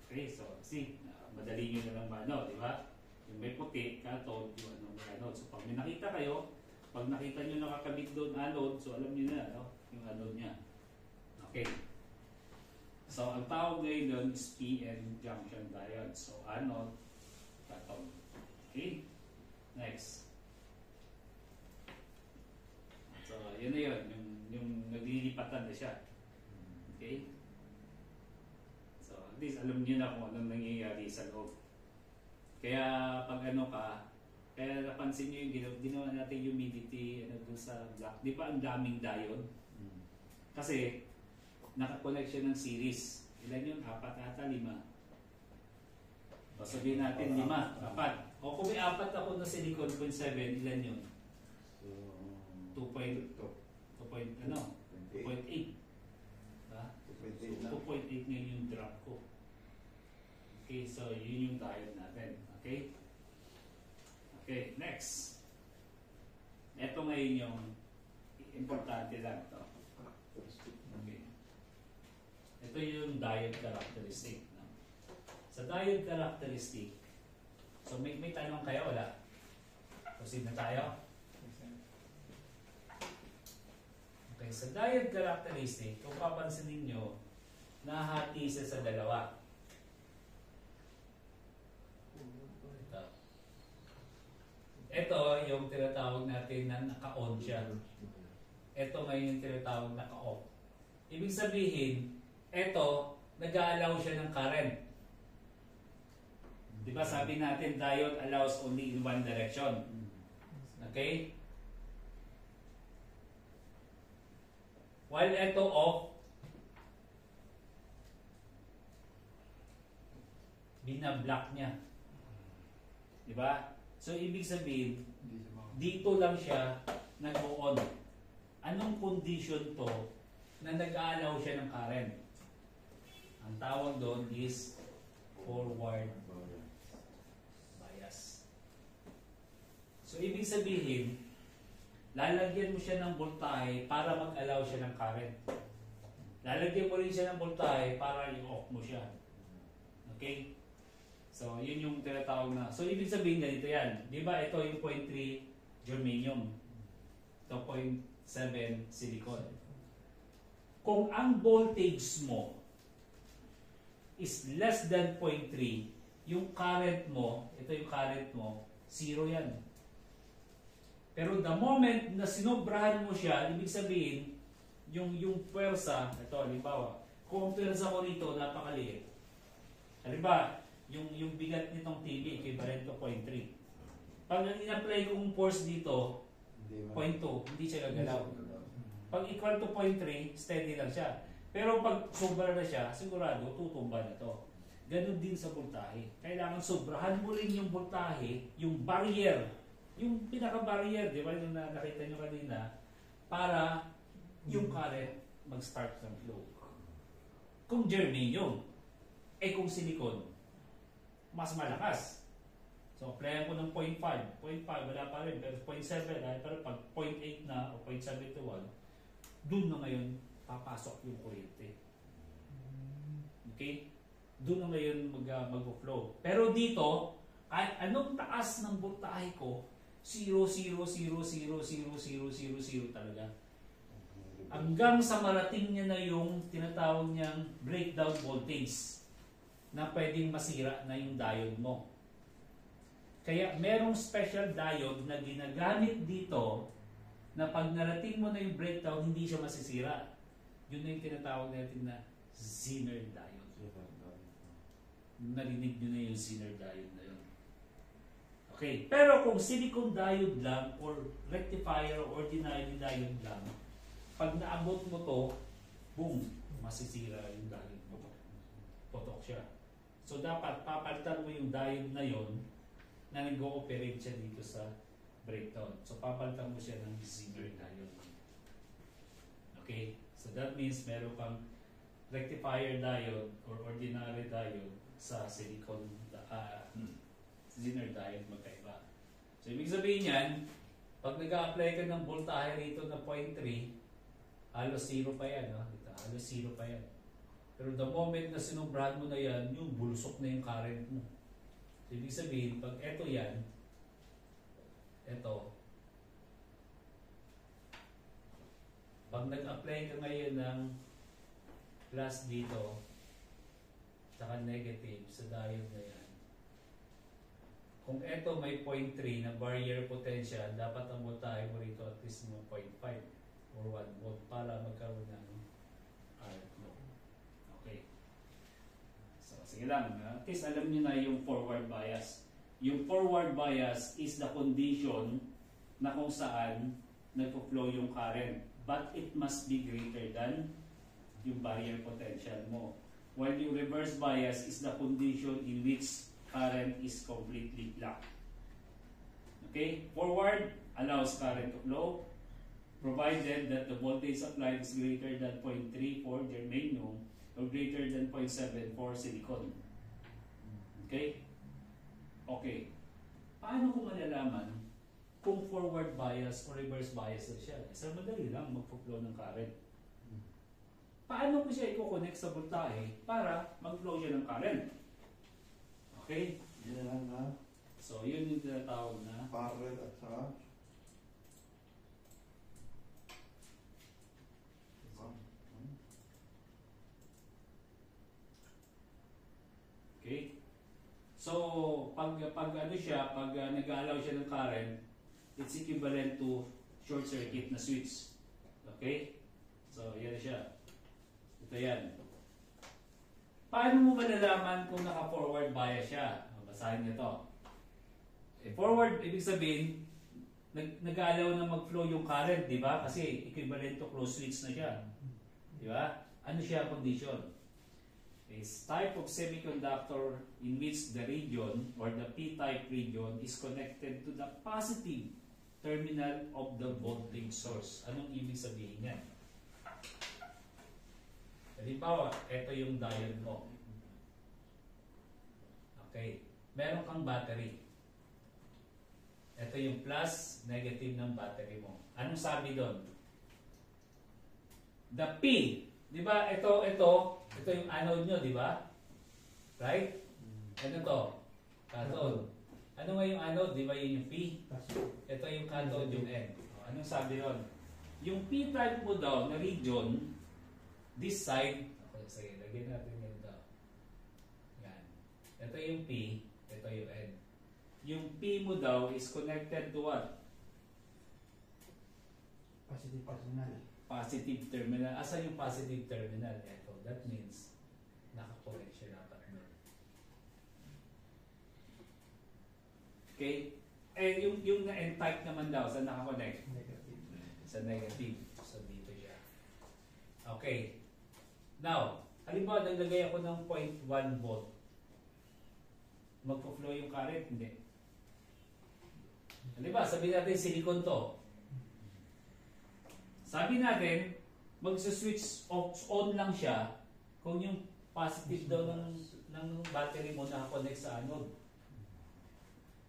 Okay, so see, madali nyo na lang di ba? Yung may puti, cathode, yung anode. So pag may nakita kayo, pag nakita nyo nakakabit doon anode, so alam nyo na, yung anode niya. Okay. So ang tawag ngayon doon is PN junction diode. So anode, cathode. Okay? Next. So, yun na yun. Yung naglilipatan na siya. Okay? So, at least alam niyo na kung anong nangyayari sa loob. Kaya, pag kaya napansin niyo yung ginawa natin humidity, doon sa black. Di ba ang daming diode? Kasi, nakakonect siya ng series. Ilan yun? 4 ata, 5. O, sabihin natin 5, 4. O kung may 4 ako na silicon 0.7, ilan yun? 12. 2.8. Diba? 2.8 na. 2.8 ngayon yung drop ko. Okay, so yun yung diode natin. Okay? Okay, next. Ito ngayon yung importante lang to. Okay. Ito yung diode characteristic. No? Sa diode characteristic, so may tanong kayo, wala? Proceed na tayo. Okay, sa diode characteristic, kung papansin ninyo, nahati siya sa dalawa. Ito yung tinatawag natin na naka-on siya. Ito ngayon yung tinatawag na naka-off. Ibig sabihin, ito, nag-aalaw siya ng current. Diba sabi natin, diode allows only in one direction. Okay? While ito off, binablock niya. Diba? So, ibig sabihin, dito lang siya nag-on. Anong condition to na nag-aalaw siya ng current? Ang tawag doon is forward bias. So, ibig sabihin, lalagyan mo siya ng voltahe para mag-allow siya ng current. Lalagyan mo rin siya ng voltahe para i-off mo siya. Okay? So, yun yung tinatawag na. So, ibig sabihin ganito yan. Di ba ito yung 0.3 germanium. Ito 0.7 silicon. Kung ang voltage mo is less than 0.3, yung current mo, ito yung current mo, 0 yan. Pero the moment na sinobrahan mo siya, ibig sabihin, yung puwersa, ito halimbawa, kung ang puwersa ko rito napakaliit. Halimbawa, yung bigat nitong TV equivalent to 0.3. Pag in-apply kong force dito, 0.2, hindi siya gagalaw. Pag equal to 0.3, steady lang siya. Pero pag sobra na siya, sigurado tutumba na to. Ganun din sa voltahe. Kailangan sobrahan mo rin yung voltahe, yung barrier, yung pinaka-barrier, di ba yung nakita nyo kanina, para yung current mag-start ng flow. Kung germanium, kung silicon, mas malakas. So, applyan ko ng 0.5. 0.5, wala pa rin. Pero 0.7, pero pag 0.8 na o 0.71, dun na ngayon papasok yung kuryente. Okay? Dun na ngayon mag-flow. Pero dito, kahit anong taas ng voltahe ko, 0, 0, 0, 0, 0, 0, 0, 0 talaga. Hanggang sa marating niya na yung tinatawag niyang breakdown voltage na pwedeng masira na yung diode mo. Kaya merong special diode na ginagamit dito na pag narating mo na yung breakdown, hindi siya masisira. Yun na yung tinatawag natin na Zener diode. Narinig nyo na yung Zener diode na yun. Okay, pero kung silicon diode lang or rectifier or ordinary diode lang, pag naabot mo to, boom, masisira yung diode mo. Potok siya. So dapat papalitan mo yung diode na yon na nag-ooperate siya dito sa breakdown. So papalitan mo siya ng Zener diode. Okay? So that means meron kang rectifier diode or ordinary diode sa silicon Zener diode magkaiba. So ibig sabihin yan, pag nag-a-apply ka ng voltahe rito na 0.3, halos 0 pa yan. No? Dito, halos 0 pa yan. Pero the moment na sinubrahan mo na yan, yung bulsok na yung current mo. So, ibig sabihin, pag eto yan, eto, pag nag-apply ka ngayon ng plus dito, saka negative sa diode na yan, kung eto may 0.3 na barrier potential, dapat ang voltahe mo rito at least mo 0.5 or 1 volt para magkaroon ng current flow. Okay. So, sige lang. At least alam nyo na yung forward bias. Yung forward bias is the condition na kung saan nagpo-flow yung current. But it must be greater than yung barrier potential mo. While yung reverse bias is the condition in which current is completely blocked. Okay? Forward allows current to flow. provided that the voltage applied is greater than 0.3 for germanium or greater than 0.7 for silicon. Okay? Okay. Paano ko malalaman kung forward bias o reverse bias na siya? Isa madali lang mag-flow ng current. Paano ko siya i-connect sa voltahe para mag-flow siya ng current? Okay? Yan lang na. So, yun yung tinatawag na Parallel at saka. okay? So, pag ano siya, pag nag-allow siya ng current, it's equivalent to short circuit na switch. Okay? So, yan na siya. Ito yan. Paano mo malalaman kung naka-forward bias siya? Basahin niyo to. Forward, ibig sabihin, nag-allow na mag-flow yung current, di ba? Kasi equivalent to closed switch na siya. Di ba? Ano siya condition? Is type of semiconductor in which the region or the p-type region is connected to the positive terminal of the voltage source. Anong ibig sabihin niyan? Halimbawa, ito yung diode mo. Okay. Meron kang battery. Ito yung plus, negative ng battery mo. Anong sabi doon? The P. Di ba? Ito yung anode nyo, di ba? Right? Ano to? Cathode. Ano nga yung anode? Di ba yun yung P? Ito yung cathode, yung N. Anong sabi doon? Yung P-type mo daw na region, this side, okay, sige, lagyan natin yun daw. Yan. Ito yung P, ito yung N. Yung P mo daw is connected to what? Positive terminal. Positive terminal. Asa yung positive terminal? Ito. That means, nakakonect siya dapat doon. Okay? Eh, yung N-type naman daw, saan nakakonect? Negative. Sa negative. So, dito siya. Okay. Now, halimbawa, naglagay ako ng 0.1 volt. Magpo-flow yung current? Hindi. Halimbawa, sabihin natin silicon to. Sabi natin, magsa-switch on lang siya kung yung positive daw ng battery mo nakakonect sa anode.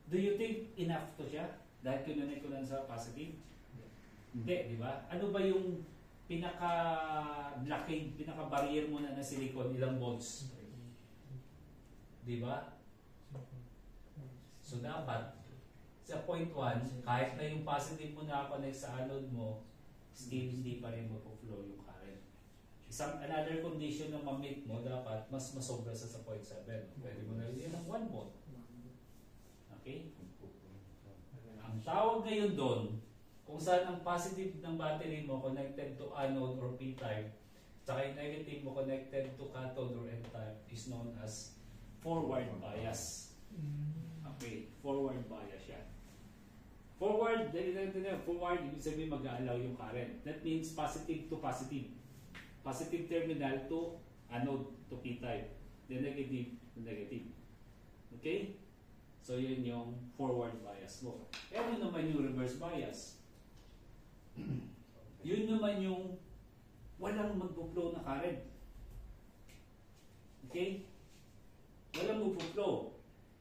Do you think enough to siya? Dahil kinonect ko lang sa positive? Hindi, di ba? Ano ba yung pinaka-blockade, pinaka-barrier mo na silicon? Ilang volts? Di ba? So dapat, sa point 1, kahit na yung positive mo nakakonect sa anode mo, still hindi pa rin mag-flow yung current. Another condition na ma-meet mo, dapat mas masobra sa 0.7. Pwede mo na rin ng 1 volt. Okay? Ang tawag ngayon doon, kung saan ang positive ng battery mo connected to anode or P-type, saka yung negative mo connected to cathode or N-type is known as forward bias. Okay, forward bias yan. Forward, forward, ibig sabihin mag-aalaw yung current. That means positive to positive. Positive terminal to anode to P-type. The negative to negative. Okay? So, yun yung forward bias mo. Ano naman yung reverse bias? Yun naman yung walang magpo-flow na current. Okay? Walang magpo-flow.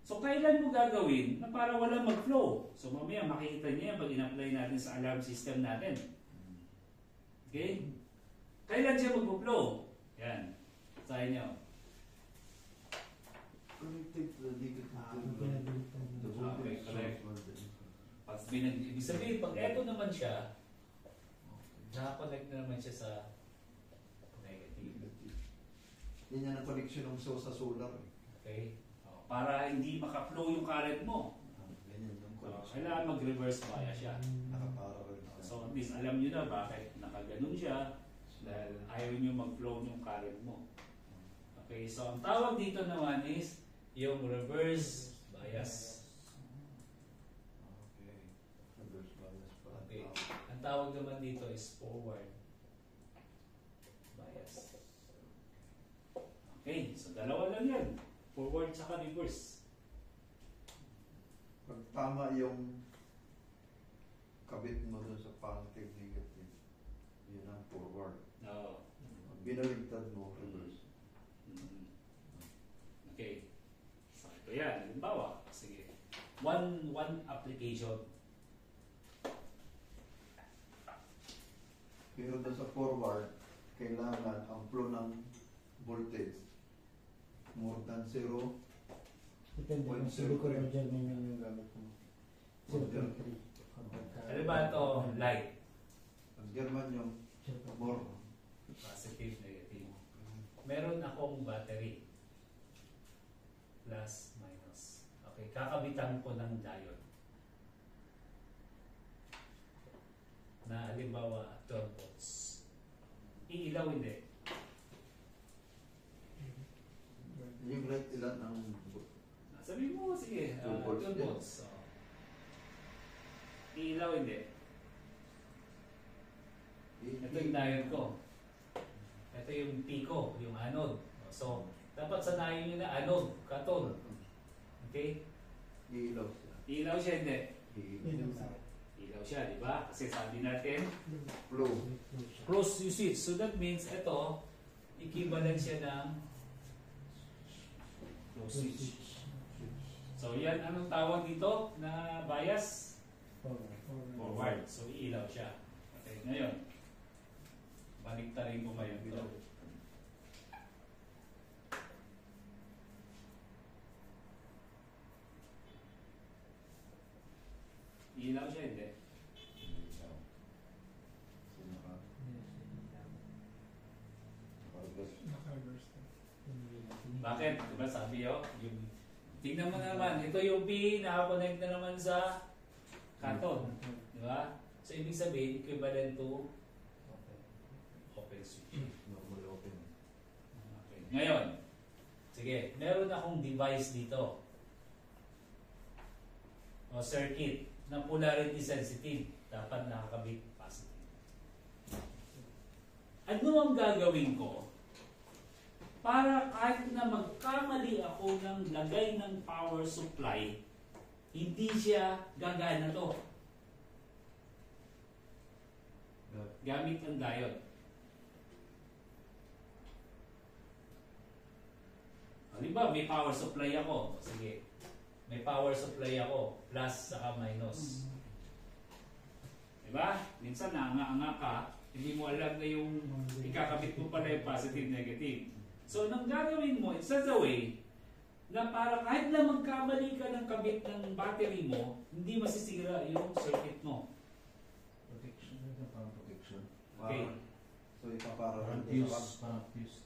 So, kailan mo gagawin na para walang mag-flow? So, mamaya makikita niya yan pag in-apply natin sa alarm system natin. Okay? Kailan siya mag-flow? Yan. Sahin niyo. Connected to the negative terminal. The Okay, voltage correct. source. Pag ibig sabihin, pag eto naman siya, nakakonect na naman siya sa negative. Yan ang connection ng sa solar. Okay? Para hindi maka-flow yung current mo. Ganyan yung connection. Kailangan mag-reverse bias siya. Nakaparallel siya. So at least alam nyo na bakit nakaganon siya dahil ayaw nyo mag-flow yung current mo. Okay, so ang tawag dito naman is yung reverse bias. Okay. Reverse bias pa. Okay. Ang tawag naman dito is forward bias. Okay, so dalawa lang yan. Forward saka reverse. Pag tama yung kabit mo dun sa positive negative, forward. Oo. Pag binaligtad mo, reverse. Mm. Okay. So, ito yan. Halimbawa, sige. One application. Pero doon sa forward, kailangan ang flow ng voltage more than 0. Depende kung silicone o German yung gamit mo. 0.3. Ano ba ito? Light. Ang German yung more. Positive, negative. Meron akong battery. Plus, minus. Okay, kakabitan ko ng diode. Na halimbawa 12 volts. Iilaw hindi. Yung light ilan ang Sabi mo, sige, 12 volts 12 din. volts. So, iilaw hindi. Ito yung diode ko. Ito yung P ko, yung anode. So, dapat sanayin nyo na anode, cathode. Okay? iilaw siya. Iilaw siya hindi. Iilaw. Ilaw siya, di ba? Kasi sabi natin, Flow. close usage. So that means ito, equivalent siya ng close switch. So yan, anong tawag dito na bias? Forward. So iilaw siya. Okay, ngayon, baliktarin ko ngayon ito. Iilaw siya, hindi. Naka-reverse na. Bakit? Diba sabi yo, yung tingnan mo naman, ito yung P, nakakonect na naman sa cathode. Diba? So, ibig sabihin, equivalent to open switch. Normal open. Okay. Ngayon, sige, meron akong device dito. O circuit na polarity sensitive. Dapat nakakabit positive. Ano ang gagawin ko para kahit na magkamali ako ng lagay ng power supply, hindi siya gagana to? Gamit ang diode. Halimbawa, may power supply ako. Sige. May power supply ako. Plus saka minus. Diba? Minsan naanga-anga ka, hindi mo alam na yung ikakabit mo pala yung positive, negative. So, nang gagawin mo, it's such a way na para kahit na magkamali ka ng kabit ng battery mo, hindi masisira yung circuit mo. Protection. Ito parang protection. Okay. So, ipapara Parang rin fuse. Parang fuse.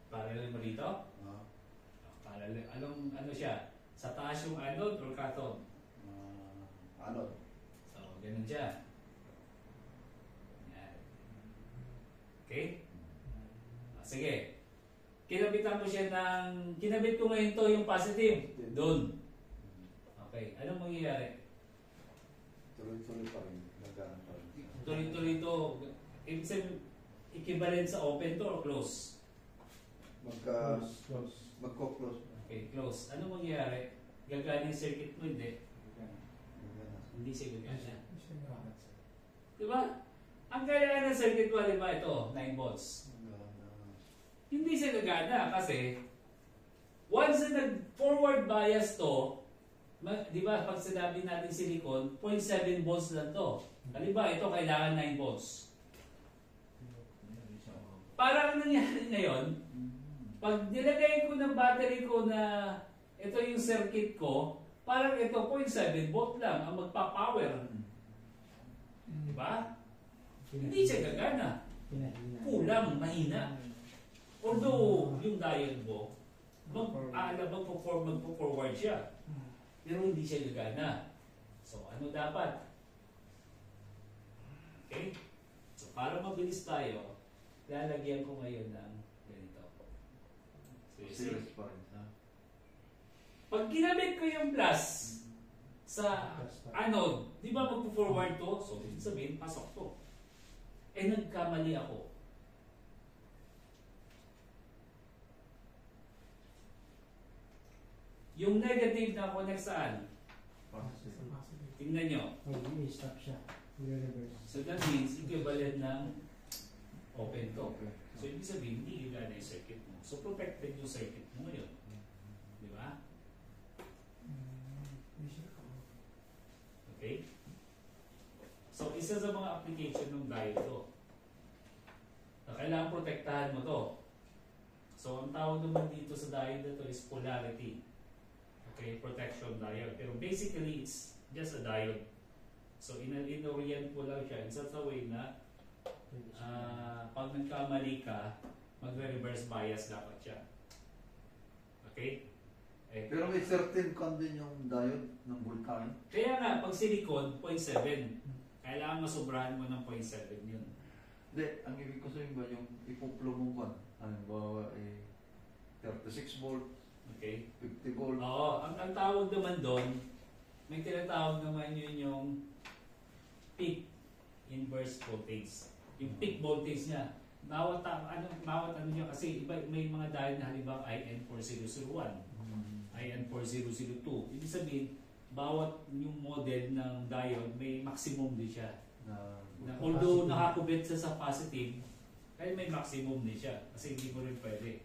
Parallel mo dito? Parallel. Ano siya? Sa taas yung anode or cathode? Ano? So, ganun siya. Yan. Okay? Sige. Kinabitan ko siya ng... Kinabit ko ngayon to yung positive. Doon. Okay. Anong mangyayari? Tuloy-tuloy pa rin. Nagana pa rin. Tuloy-tuloy to. Ibig sabihin, equivalent sa open to or close? Close. Magko-close. Okay, close. Anong mangyayari? Gagana yung circuit mo, hindi? Hindi siya gagana. Diba? Ang gagana ng circuit mo, diba ito? 9 volts. Hindi siya gagana kasi once na nag-forward bias to, di ba pag sinabi natin silicon, 0.7 volts lang to. Halimbawa, ito kailangan 9 volts. Parang nangyari ngayon, pag nilagay ko ng battery ko na ito yung circuit ko, parang ito 0.7 volt lang ang magpa-power. Di ba? Hindi siya gagana. Kulang, mahina. Although, yung diode mo, magpo-forward siya. Pero hindi siya gagana. So, ano dapat? Okay? So, para mabilis tayo, lalagyan ko ngayon ng ganito. So, Serious pa rin. pag ginamit ko yung plus sa anode, di ba magpo-forward to? So, ibig sabihin, pasok to. Eh, nagkamali ako. Yung negative na connect saan? Tingnan nyo. I-stop siya. I-reverse. So that means equivalent ng Open to. Okay. So, ibig sabihin, hindi gagana yung circuit mo. So, protected yung circuit mo ngayon. Di ba? Okay? So, isa sa mga application ng diode to, na kailangan protektahan mo to. So, ang tawag naman dito sa diode na to is polarity. Okay? Protection diode. Pero basically, it's just a diode. So, in-orient mo lang siya in such a way na pag nagkamali ka, magre-reverse bias dapat siya. Okay? Eh, Pero may certain con din yung diode ng voltahe. kaya nga, pag silicon, 0.7. Kailangan masobrahan mo ng 0.7 yun. Hindi, ang ibig ko sabihin ba yung ipuplo mong con? Halimbawa, 36 volt, Okay? 50 volt. Oo, ang tawag naman doon, may tinatawag naman yun yung peak inverse voltage. Yung peak voltage niya. Bawat ano niya kasi iba may mga diode na halimbawa IN4001, IN4002. Ibig sabihin, bawat yung model ng diode may maximum din siya. Although nakakubit sa positive, kaya may maximum din siya kasi hindi mo rin pwede.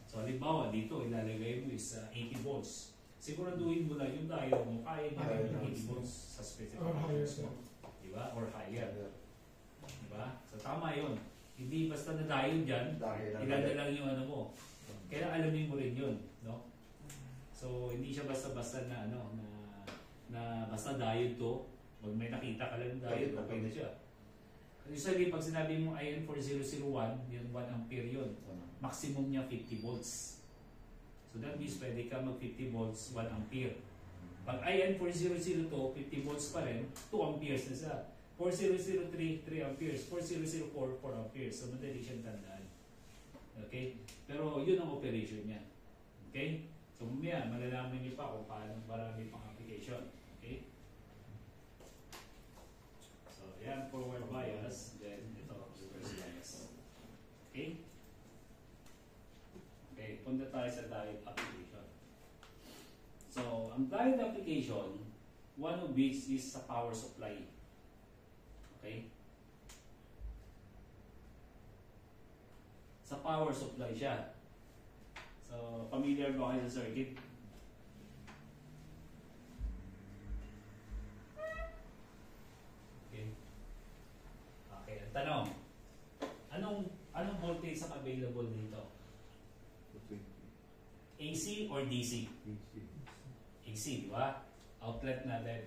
So halimbawa dito ilalagay mo is 80 volts. Siguraduhin mo lang yung diode mo kaya niya yung 80 volts sa specifications mo. Diba? Or higher. Diba? So tama yun. Hindi basta na diode dyan, ilan na lang yung ano mo. Kaya alamin mo rin yun. No? So hindi siya basta-basta na na basta diode to. Pag may nakita ka lang diode, okay na siya. Usually, pag sinabi mo IN4001, yun 1 ampere yun. Maximum niya 50 volts. So that means pwede ka mag 50 volts, 1 ampere. Pag IN4002, 50 volts pa rin, 2 amperes na siya. 4003, 3 amperes. 4004, 4 amperes. So madali siyang tandaan. Okay? Pero yun ang operation niya. Okay? So mamaya, malalaman niyo pa kung paano marami pang application. Okay? So yan, forward bias. Then ito, reverse bias. Okay? Okay, punta tayo sa diode application. So, ang diode application, one of which is sa power supply. Okay? Sa power supply siya. So, familiar ba kayo sa circuit? Okay. Okay, ang tanong. Anong voltage ang available dito? AC or DC? AC, di ba? Outlet natin.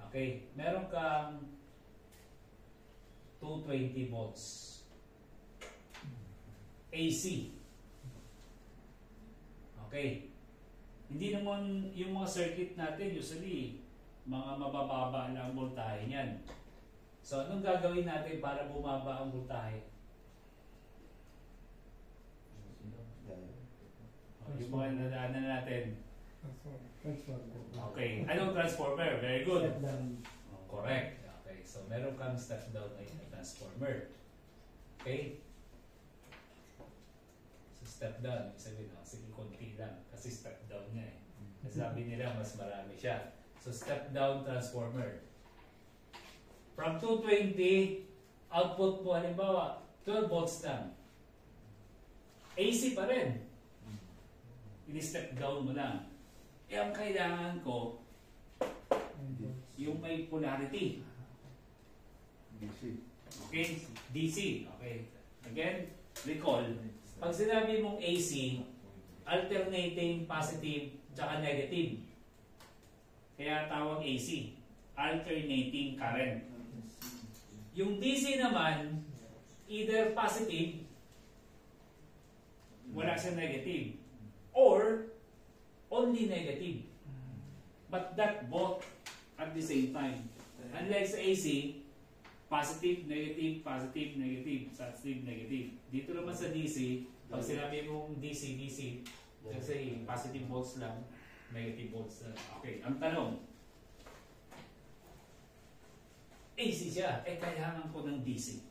Okay, meron kang 220 volts. AC. Okay. Hindi naman yung mga circuit natin, usually, mga mabababa lang ang voltahe niyan. So, anong gagawin natin para bumaba ang voltahe? Yung mga nadaanan natin. Okay. Anong transformer? Very good. Step down. Correct. Okay. So, meron kang step down na transformer. Okay? So, step down. Sabi na, sige, konti lang. Kasi step down niya eh. Sabi nila, mas marami siya. So, step down transformer. From 220, output mo, halimbawa, 12 volts lang. AC pa rin. Ini-step down mo lang. Eh, ang kailangan ko, yung may polarity. DC. Okay? DC. Okay. Again, recall. Pag sinabi mong AC, alternating positive tsaka negative. Kaya tawag AC. Alternating current. Yung DC naman, either positive, wala siyang negative. Or only negative. But that both at the same time. Unlike sa AC, positive, negative, positive, negative, positive, negative. Dito naman sa DC, pag sinabi mong DC, DC, kasi positive volts lang, negative volts lang. Okay, ang tanong, AC siya, eh kailangan ko ng DC.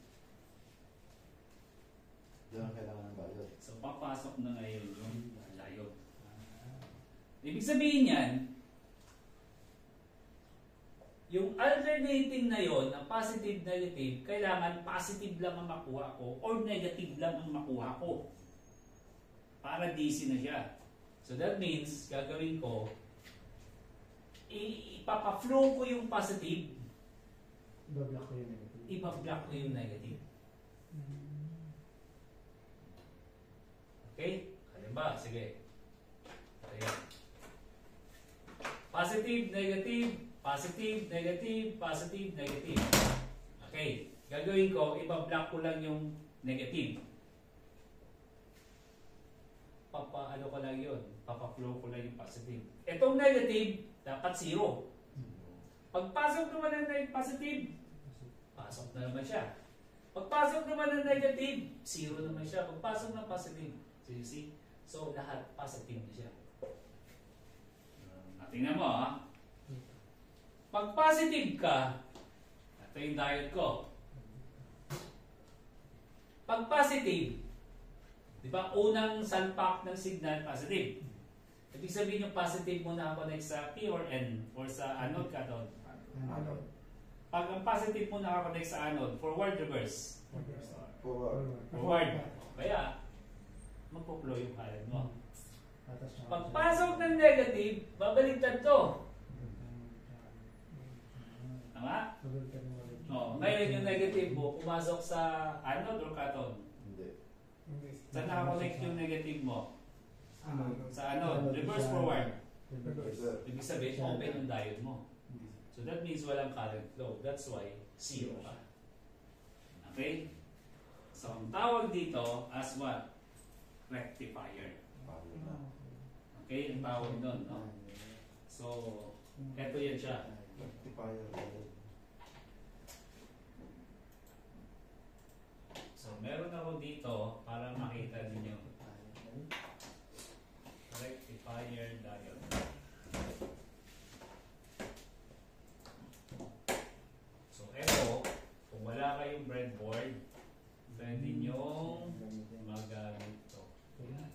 Diyan ang kailangan ng diode. So, papasok na ngayon yung diode. Ibig sabihin yan, yung alternating gagamitin na yon, ang positive, negative, kailangan positive lang ang makuha ko or negative lang ang makuha ko. Para DC na siya. So that means, gagawin ko, ipapa-flow ko yung positive, Ibablock ko yung negative. ipa-block ko yung negative. Okay? Halimbawa, sige. Ayan. Positive, negative, positive, negative, positive, negative. Okay. Gagawin ko, iba-block ko lang yung negative. Ano ko lang yun. Papa-flow ko lang yung positive. Itong negative, dapat 0. Pagpasok naman ng positive, pasok na naman siya. Pagpasok naman ng negative, 0 naman siya. Pagpasok ng positive, so you see? So, lahat positive na siya. Tingnan mo, ha? Pag positive ka, ito yung diode ko. Pag positive, di ba, unang salpak ng signal, positive. Ibig sabihin yung positive mo nakakonect sa P or N or sa anode, cathode. Ano? Pag ang positive mo nakakonect sa anode, forward, reverse. Forward. Kaya, magpo-flow yung current mo. Tapos Pagpasok ng negative, babaliktad to. Tama? Babaliktad mo ulit. Ngayon yung negative mo, pumasok sa anode or cathode. Hindi. Saan nakakonect yung negative mo? Ano? Sa anode, reverse forward. Reverse. Ibig sabihin, open yung diode mo. So that means walang current flow. That's why, 0 ka. Okay? So ang tawag dito as what? Rectifier. Okay? Ang tawag doon, no? So, eto yan siya. Rectifier. So, meron ako dito para makita ninyo. Rectifier diode. So, eto, kung wala kayong breadboard, pwede nyong magamit ito. Yan.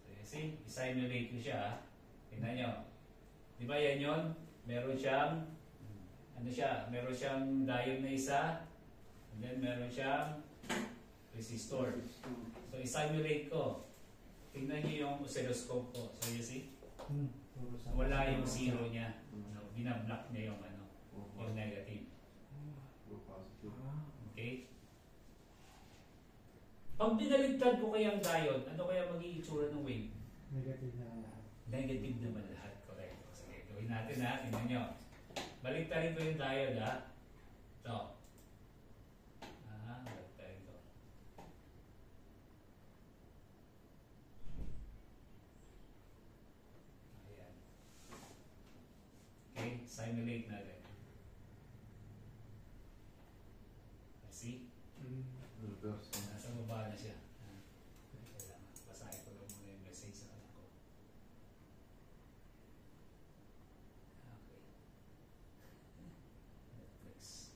So, you see, isimulate ko siya. Tingnan nyo. Di ba yan yun? Meron siyang meron siyang diode na isa, and then meron siyang resistor. So, isimulate ko. Tingnan nyo yung oscilloscope ko. So, you see? Wala yung 0 niya. So, binablock niya yung yung negative. Okay? Pag binaligtad ko kayang diode, ano kaya magiging itsura ng wave? Negative na lahat. Negative naman lahat. Correct. Sige, gawin natin ha. Tingnan nyo. Baliktarin ko yung diode ha. Ito. Baliktarin ko. Ayan. Okay, simulate natin. See? Reverse. Nasa baba na siya. Kailangan. Basahin ko lang muna yung message sa anak ko. Okay. Netflix.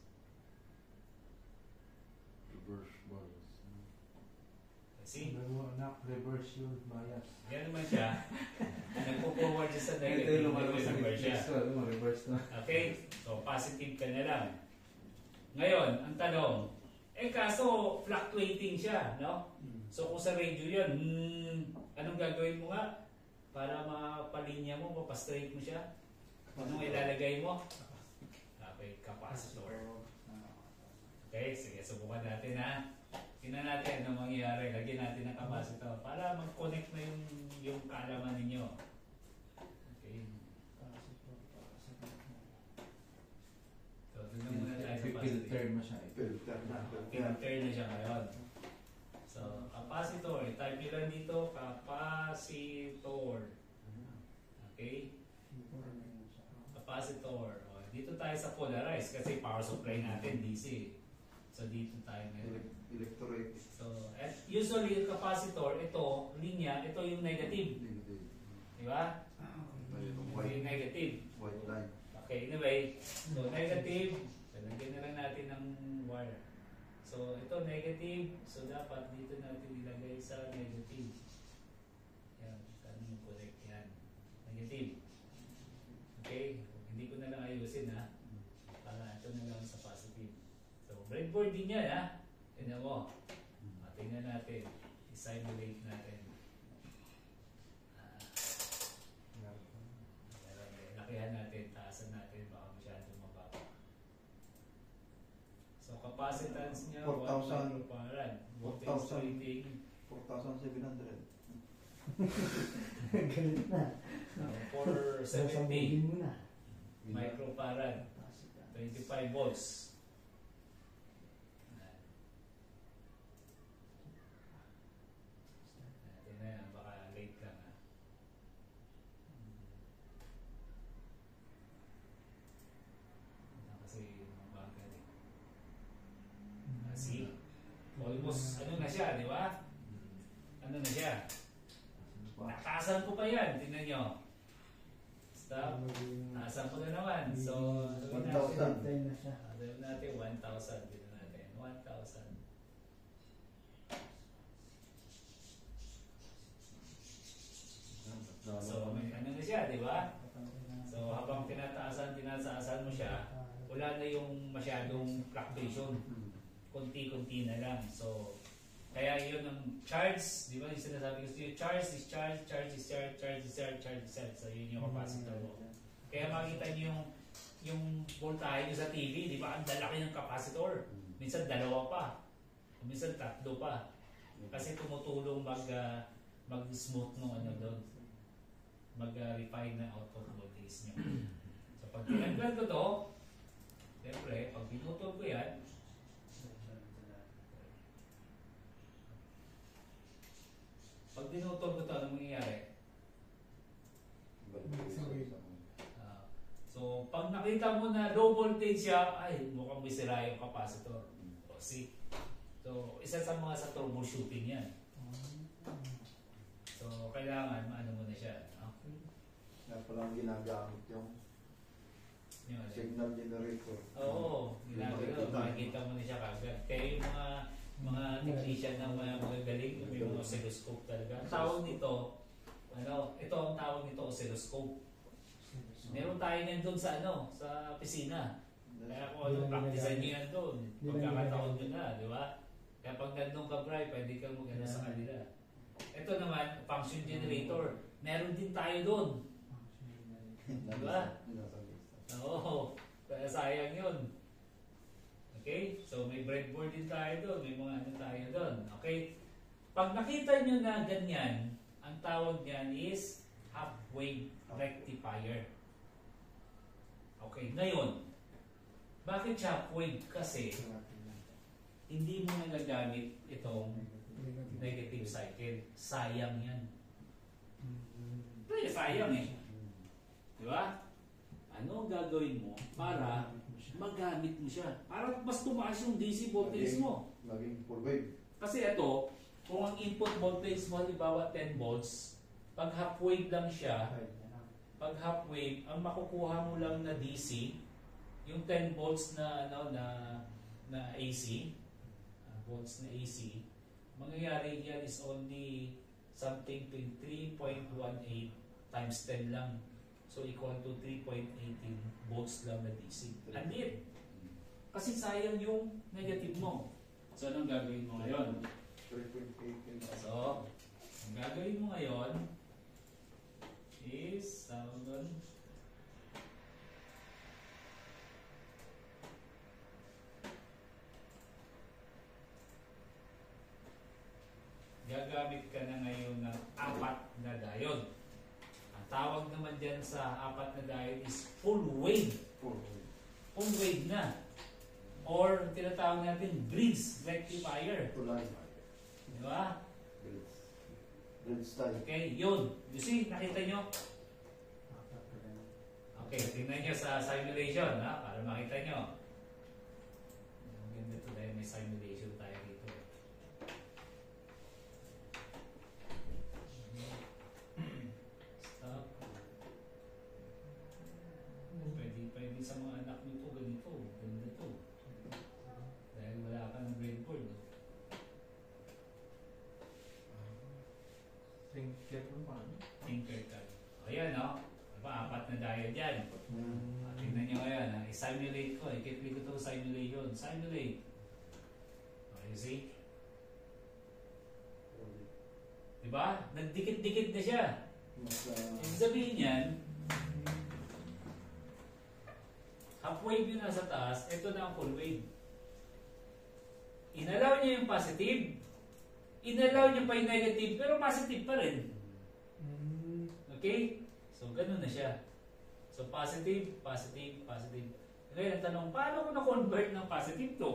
Reverse bias. See? Anak, reverse yung bias. Yan naman siya. Nagpo-forward siya sa Ito negative. yung lumalabas sa Nag-reverse siya. Netflix ko. Reverse na. Okay? So, positive ka na lang. Ngayon, ang tanong, kaso fluctuating siya, no? So, kung sa radio yan, anong gagawin mo nga? Para mapalinya mo, mapastraight mo siya? Anong ilalagay mo? Okay, capacitor. Okay, sige, subukan natin ha. Tingnan natin anong mangyayari. Lagyan natin ng capacitor para mag-connect na yung kaalaman ninyo. Okay. So, tingnan muna tayo sa Filter positive. mo siya. Filter na. Filter na siya ngayon. So, capacitor. Type nyo lang dito, capacitor. Okay? Capacitor. O, dito tayo sa polarized kasi power supply natin DC. So, dito tayo ngayon. Electrolyte. So, usually yung capacitor, ito, linya, ito yung negative. Negative. Di ba? Ayun, Ito white. yung negative. White line. Okay, anyway, so negative, lalagyan na lang natin ng wire. So, ito negative, so dapat dito natin ilagay sa negative. Yan, tanong yung correct yan. negative. Okay? Hindi ko na lang ayusin ha. Para ito na lang sa positive. So, breadboard din yan ha. Tignan mo. Tingnan natin. I-simulate natin. Lakihan natin. Taasan natin. Baka masyadong mababa. So, capacitance niya 1 microfarad. Voltage rating 4,700. Galit na. 470 mo na. microfarad. 25 volts. Natin na yan. Baka late lang ha. Kasi mabagal eh. See? Almost ano na siya, di ba? Ano na siya? Nataasan ko pa yan. Tingnan nyo. Stop. Taasan ko na naman. So, 1,000. Tayo na siya. sabihin natin 1,000. Dito natin. 1,000. So, may ano na siya, di ba? So, habang tinataasan mo siya, wala na yung masyadong fluctuation. Kunti-kunti na lang. So, kaya yun ang charge, di ba yung sinasabi ko sa'yo, charge is charge, charge is charge, charge is charge, charge is charge. So, yun yung capacitor mo. Kaya makita nyo yung voltahe nyo sa TV, di ba? Ang lalaki ng capacitor. Minsan dalawa pa. Minsan tatlo pa. Kasi tumutulong mag-smooth nung ano doon. Mag-refine ng output voltage nyo. So, pag tinanggal ko to, siyempre, pag pinutol ko yan, pag dinutol ko ito, anong mangyayari? So, pag nakita mo na low voltage siya, ay, mukhang may sira yung capacitor. O, see? So, isa sa mga sa troubleshooting yan. So, kailangan maano mo na siya. No? Kaya palang ginagamit yung Yun, signal generator. oo, ginagawa. Makikita mo na siya kagad. Kaya yung mga technician na mga galing, may mga oscilloscope talaga. Ang tawag nito, ito ang tawag nito oscilloscope. Meron tayo yan doon sa sa opisina. Kaya kung ano, practice nyo yan doon. Pagkakataon nyo na, di ba? Kaya pag nandun ka, Bri, pwede kang mag-ano sa kanila. Ito naman, function generator. Meron din tayo doon. Diba? Oo. Kaya sayang yun. Okay? So may breadboard din tayo doon. May mga ano tayo doon. Okay? Pag nakita nyo na ganyan, ang tawag niyan is half-wave rectifier. Okay, ngayon, bakit half-wave? Kasi hindi mo na nagamit itong negative cycle. Sayang yan. Kaya sayang eh. Di ba? Ano ang gagawin mo para magamit mo siya? Para mas tumaas yung DC voltage mo. Maging full wave. Kasi ito, kung ang input voltage mo halimbawa 10 volts, pag half wave lang siya, pag half wave, ang makukuha mo lang na DC, yung 10 volts na na AC, volts na AC, mangyayari yan is only something between 3.18 times 10 lang. So equal to 3.18 volts lang na DC. Andit. Kasi sayang yung negative mo. So anong gagawin mo ngayon? 3.18. So, ang gagawin mo ngayon is gagamit ka na ngayon ng 4 na diode. Ang tawag naman dyan sa 4 na diode is full wave. Full wave. Full wave na. Or tinatawag natin bridge rectifier. Tulay. Di ba? Bridge style. Okay, yun. You see, nakita nyo? Okay, tingnan nyo sa simulation, ha? Para makita nyo. Ang ganda ito dahil may simulation tayo dito. Stop. Pwede sa mga anak nyo ito, ganito. Ganda ito. Dahil wala ka ng breadboard. Tinker mo pa. Tinker ka. Ayan, no? Diba? 4 na diode yan. Tingnan nyo ngayon, i-simulate ko. I-click ko ito simulation. Simulate. Oh, you see? Diba? Nagdikit-dikit na siya. Ibig sabihin yan, half wave yun nasa taas, ito na ang full wave. Inalaw niya yung positive, inalaw niya pa yung negative, pero positive pa rin. Okay? So, ganun na siya. So, positive, positive, positive. Ngayon, ang tanong, paano ko na-convert ng positive to?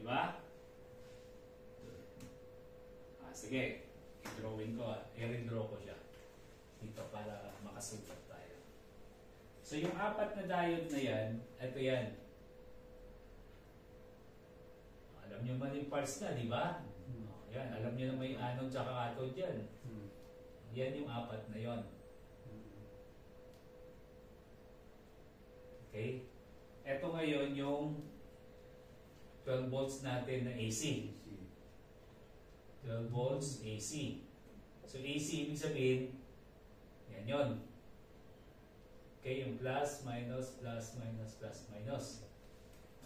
Diba? Sige, i-drawing ko. I-redraw ko siya dito para makasulat tayo. So, yung 4 na diode na yan, ito yan. Alam nyo man yung parts na, di ba? Yan, alam nyo na may anode tsaka cathode dyan. Yan yung 4 na yon. Okay? Ito ngayon yung 12 volts natin na AC. 12 volts AC. So AC, ibig sabihin, yan yun. Okay, yung plus, minus, plus, minus, plus, minus.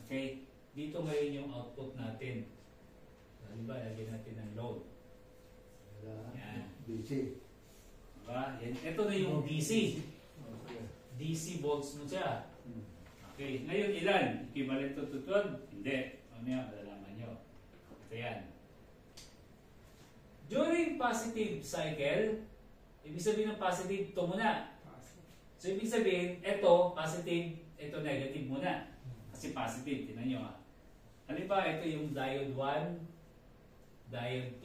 Okay? Dito ngayon yung output natin. Diba, lagyan natin ng load. Yan. DC. Diba? Yan. Ito na yung DC. DC volts mo siya. Okay, ngayon ilan? Equivalent to 12? Hindi. Mamaya, malalaman nyo. Ito yan. During positive cycle, ibig sabihin ng positive, ito muna. So, ibig sabihin, ito, positive, ito, negative muna. Kasi positive, tingnan nyo. Halimbawa, ito yung diode 1, diode 2,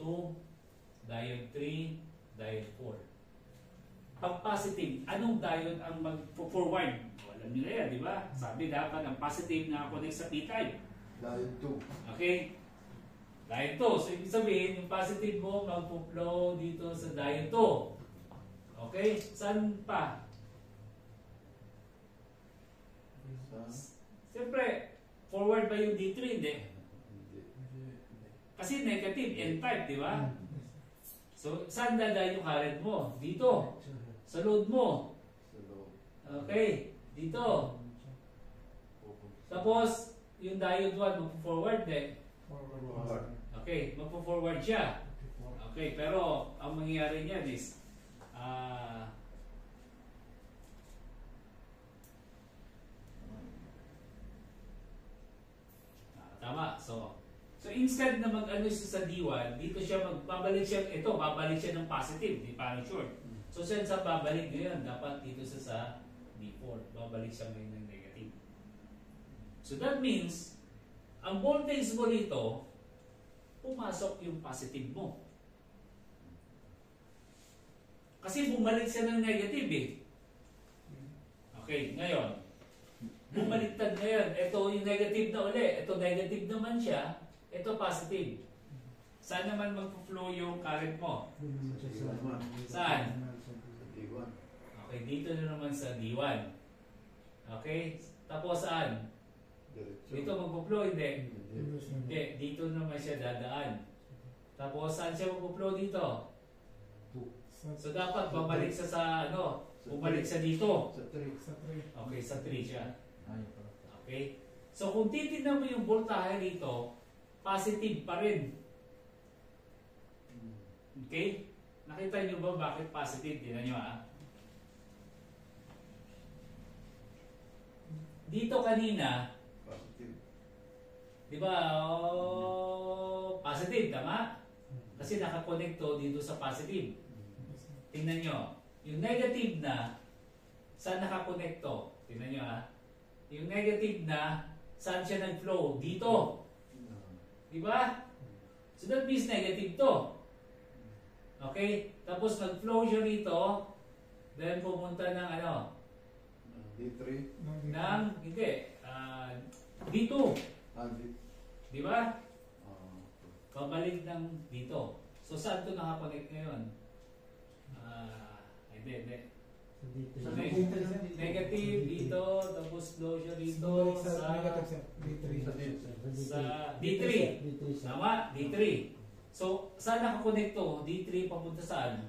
diode 3, diode 4. Pag positive, anong diode ang mag-forward? Alam nyo na yan, di ba? Sabi dapat ang positive na connect sa P-type. Diode 2. Okay? Diode 2. So, ibig sabihin, yung positive mo mag-flow dito sa diode 2. Okay? Saan pa? Siyempre, forward ba yung D3? Hindi. Kasi negative, N-type, di ba? So, saan dada yung current mo? Dito. Sa load mo. Okay. Dito. Tapos, yung diode 1, magpo-forward din. Okay, magpo-forward siya. Okay, pero ang mangyayari niyan is tama. So instead na mag-ano siya sa D1, dito siya babalik siya, ito, babalik siya ng positive, di parang short. So saan sa babalik ngayon? Dapat dito sa D4, babalik siya ngayon ng negative. So that means, ang voltage mo rito, pumasok yung positive mo. Kasi bumalik siya ng negative eh. Okay, ngayon, bumaliktad ngayon. Ito yung negative na uli. Ito negative naman siya. Ito positive. Saan naman mag-flow yung current mo? Saan? Okay, dito na naman sa D1. Okay? Tapos saan? Dito mag-flow, hindi. Hindi, dito naman siya dadaan. Tapos saan siya mag-flow dito? So dapat babalik siya sa ano? Bumalik siya dito. Sa 3. Okay, sa 3 siya. Okay? So kung titignan mo yung voltahe rito, positive pa rin. Okay? Nakita nyo ba bakit positive? Tingnan nyo ah. Dito kanina, Positive. di ba, positive, tama? Kasi nakakonect to dito sa positive. Tingnan nyo, yung negative na, saan nakakonect to? Tingnan nyo ah. Yung negative na, saan siya nag-flow? Dito. Di ba? So that means negative to. Okay? Tapos nag-flow siya rito, then pumunta ng ano? D3. Hindi. D2. Di ba? Pabalik ng dito. So saan ito nakakonect ngayon? Hindi. Negative dito, tapos flow siya dito sa D3. Tama? D3. So, saan nakakonect to? D3 papunta saan?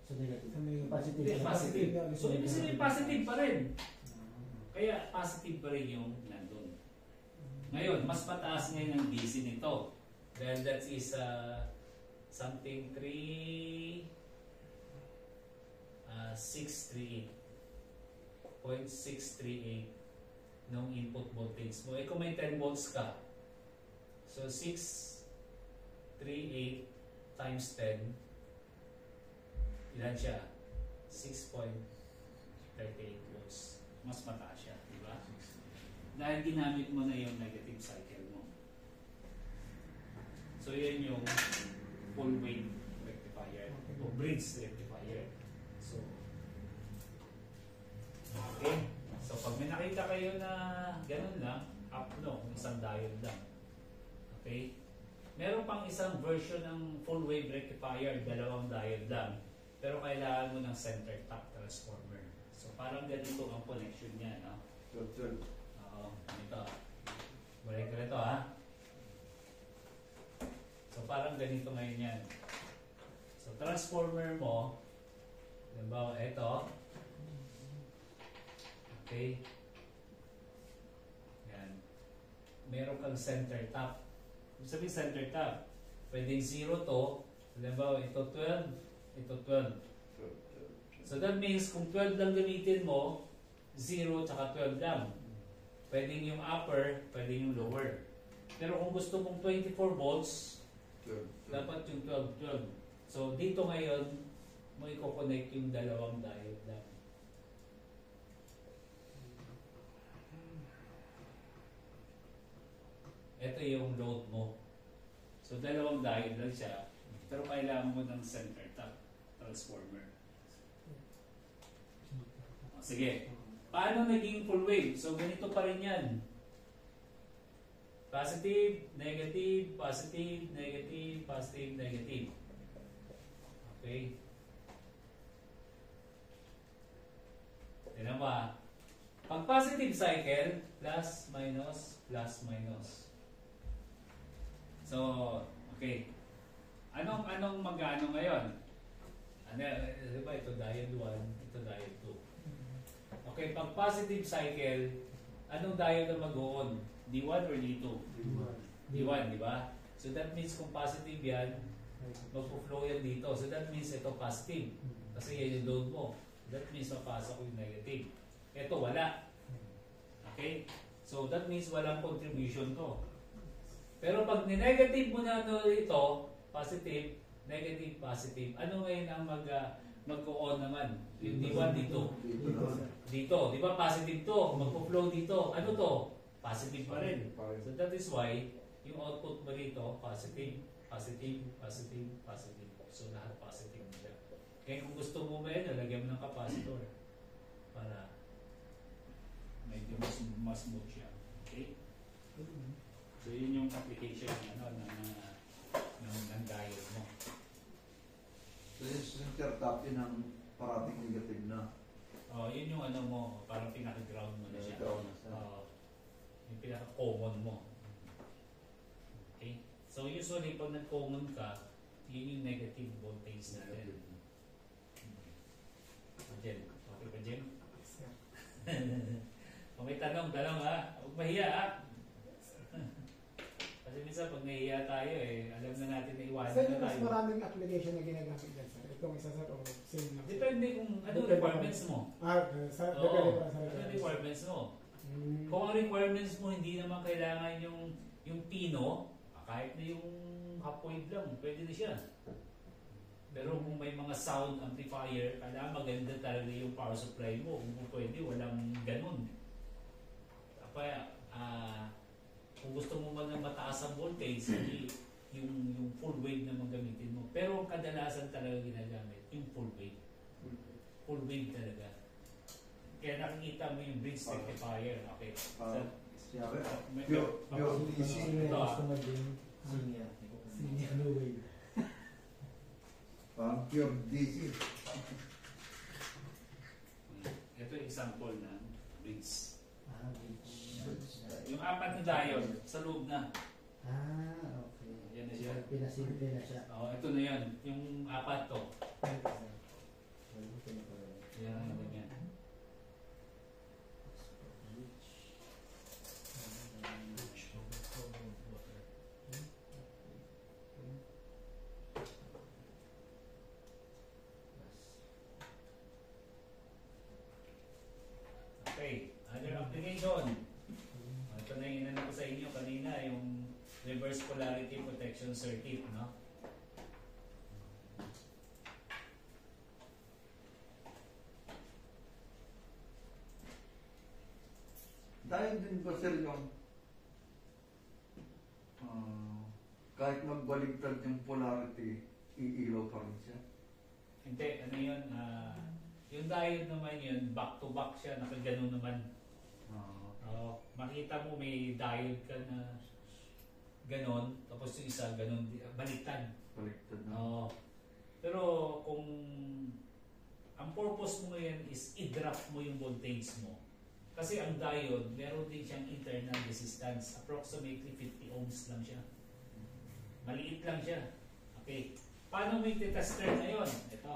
So, negative. May- Positive. Hindi, positive. So, ibig sabihin positive pa rin. Kaya positive pa rin yung nandun. Ngayon, mas mataas ngayon ang DC nito. Dahil that is something 638. 0.638 ng input voltage mo. Eh kung may 10 volts ka, so 638 times 10, ilan siya? 6.38 volts. Mas mataas siya, di ba? Dahil ginamit mo na yung negative cycle mo. So yan yung full wave rectifier o bridge rectifier. So, okay. So pag may nakita kayo na ganun lang, up no, isang diode lang. Okay? Meron pang isang version ng full wave rectifier, dalawang diode lang. Pero kailangan mo ng center tap transformer. So parang ganito ang connection niya, no? Oo, ito. Balik ko ito, ha? So parang ganito ngayon yan. So transformer mo, halimbawa ito. Okay? Yan. Meron kang center tap. Ibig sabihin center tap. Pwedeng 0 to. Halimbawa ito 12, ito 12. So that means kung 12 lang gamitin mo, 0 tsaka 12 lang. Pwedeng yung upper, pwedeng yung lower. Pero kung gusto mong 24 volts, dapat yung 12. So dito ngayon, mo i-connect yung dalawang diode lang. Ito yung load mo. So dalawang diode lang siya, pero kailangan mo ng center tap transformer. Sige. Paano naging full wave? So ganito pa rin yan. Positive, negative, positive, negative, positive, negative. Okay. Tignan mo ha. Pag positive cycle, plus, minus, plus, minus. So, okay. Anong mag-ano ngayon? Diba ito diode 1, ito diode 2. Okay, pag positive cycle, anong diode na mag-on? D1 or D2? D1, di ba? So that means kung positive yan, magpo-flow yan dito. So that means ito positive. Kasi yan yung load mo. That means mapasok yung negative. Ito wala. Okay? So that means walang contribution to. Pero pag ni-negative mo na ito, positive, negative, positive, ano ngayon ang mag-on naman? Yung D1 dito. Dito. Di ba positive to? Magpo-flow dito. Ano to? Positive pa rin. So that is why yung output mo dito, positive, positive, positive, positive. So lahat positive siya. Kaya kung gusto mo lagyan mo ng capacitor para medyo mas smooth siya. Okay? So yun yung application ng diode mo. So yung center tap yun ang parating negative na. Oh, yun yung mo, parang pinaka-ground mo na siya. Ground na siya. Yung pinaka-common mo. Okay? So usually pag nag-common ka, yun yung negative voltage natin. Jen, okay ba Jen? Kung may tanong ha? Huwag mahiya ha? Kasi minsan pag nahiya tayo alam na natin na iwanan Sir, na mas tayo. maraming application na ginagamit dyan, sir. Itong isa, sir, o same lang. Depende kung ano Depende requirements mo. Sir, Oo, depende pa sa ano requirements mo. Hmm. Kung ang requirements mo hindi naman kailangan yung pino, kahit na yung haploid lang, pwede na siya. Pero kung may mga sound amplifier, kailangan maganda talaga yung power supply mo. Kung pwede, walang ganun. Kaya, kung gusto mo man ng mataas ang voltage, hindi yung full wave na magamitin mo. Pero ang kadalasan talaga ginagamit, yung full wave. Full wave talaga. Kaya nakikita mo yung bridge rectifier. Okay. Pure DC. Ito Gusto mag-game. Senior blue wave. Pure DC. Ito yung example ng bridge. Which? Yung apat na diode sa loob na. Okay. Yan na siya. siya. Pinasimple na siya. Oh, ito na yan. Yung apat to. Yan, ganyan. Okay, other application. Ito na yung inano ko sa inyo kanina, yung reverse polarity protection circuit, no? Dahil din ba sir yung kahit magbaligtad yung polarity, iilaw pa rin siya? Hindi, ano yun, yung diode naman yun, back to back siya, nakaganon naman. Makita mo may diode ka na ganon, tapos yung isa ganon, baliktad. Baliktad na. Pero kung ang purpose mo ngayon is i-drop mo yung voltage mo. Kasi ang diode, meron din siyang internal resistance. Approximately 50 ohms lang siya. Maliit lang siya. Okay. Paano mo i-tester na yun? Ito.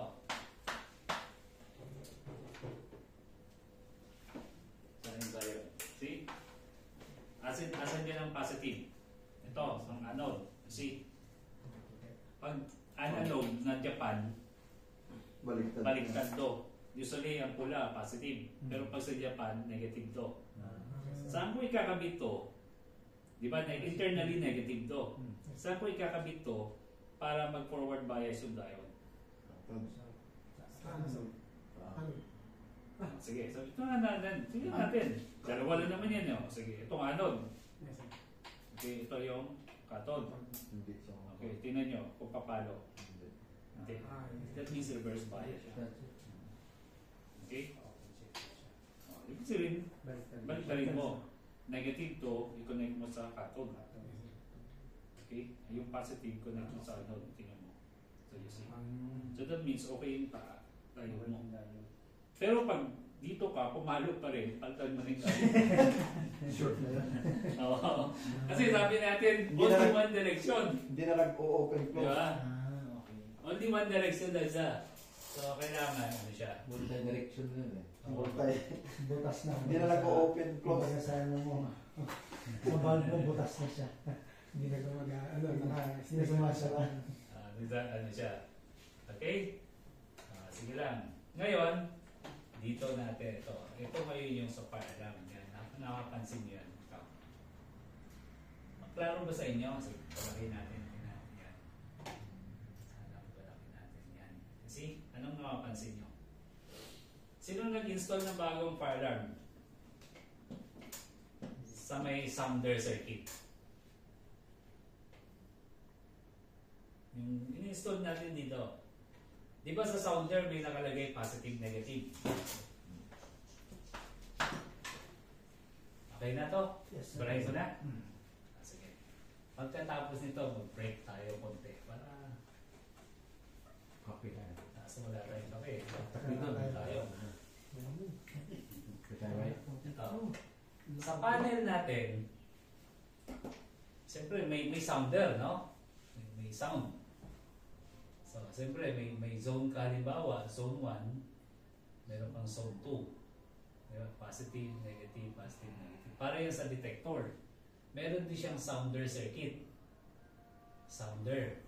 Saan yung diode? See? Asan yan ang positive? Ito, ang anode. See? Pag analog na Japan, baliktad to. Usually ang pula positive, pero pag sa Japan negative to. Saan ko ikakabit to? Di ba? Internally negative to. Saan ko ikakabit to para mag-forward bias yung diode? Sige, so ito natin. Sige natin. Dalawa lang naman yan. Sige, itong anode. Okay, ito yung cathode. Okay, tingnan nyo kung papalo. Okay. That means reverse bias siya. Okay? Ibig sabihin, baliktarin mo. Negative to, i-connect mo sa cathode. Okay? Yung positive, connect mo sa anode. Tingnan mo. So you see. So that means okay yung tayo mo. Pero pag dito ka, pumalo pa rin, palitan mo rin tayo. Sure na yan. Oo. Kasi sabi natin, only one direction. Hindi na nag-o-open close. Diba? Only one direction lang siya. So, kailangan, ano siya? Multi-direction na eh. Butas na. Hindi na nag-o-open close. Kumbaga sa ano mo. Sa valve mo, butas na siya. Hindi na Hindi sumasala. Ano siya? Okay? Sige lang. Ngayon, dito natin ito. Ito ngayon yung sa alarm. Yan. Nakapansin nyo yan. Klaro ba sa inyo? Kasi palakin natin. Yan. Sana palakin natin yan. See? Anong nakapansin nyo? Sino nag-install ng bagong fire alarm? Sa may sounder circuit. Yung in-install natin dito. Di ba sa sounder may nakalagay positive, negative? Okay na to? Yes, sir. Barahin ko na? Sige. Pagkatapos nito, mag-break tayo konti para Copy na. nasa wala tayong kape. Dito Tayo. Right? Ito. Sa panel natin, siyempre may sounder, no? May sound. So, siyempre may zone ka, halimbawa, zone 1, meron pang zone 2. Diba? Positive, negative, positive, negative. Para yan sa detector. Meron din siyang sounder circuit. Sounder.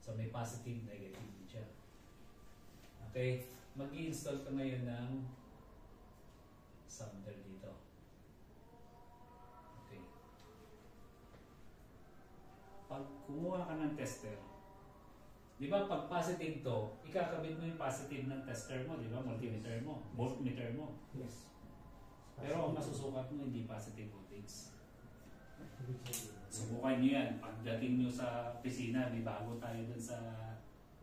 So, may positive, negative din siya. Okay? Mag-i-install ka ngayon ng sounder dito. Okay. Pag kumuha ka ng tester, di ba pag positive to, ikakabit mo yung positive ng tester mo, di ba? Multimeter mo, voltmeter mo. Yes. Pero ang masusukat mo hindi positive voltage. Subukan nyo yan. Pagdating nyo sa opisina, may bago tayo dun sa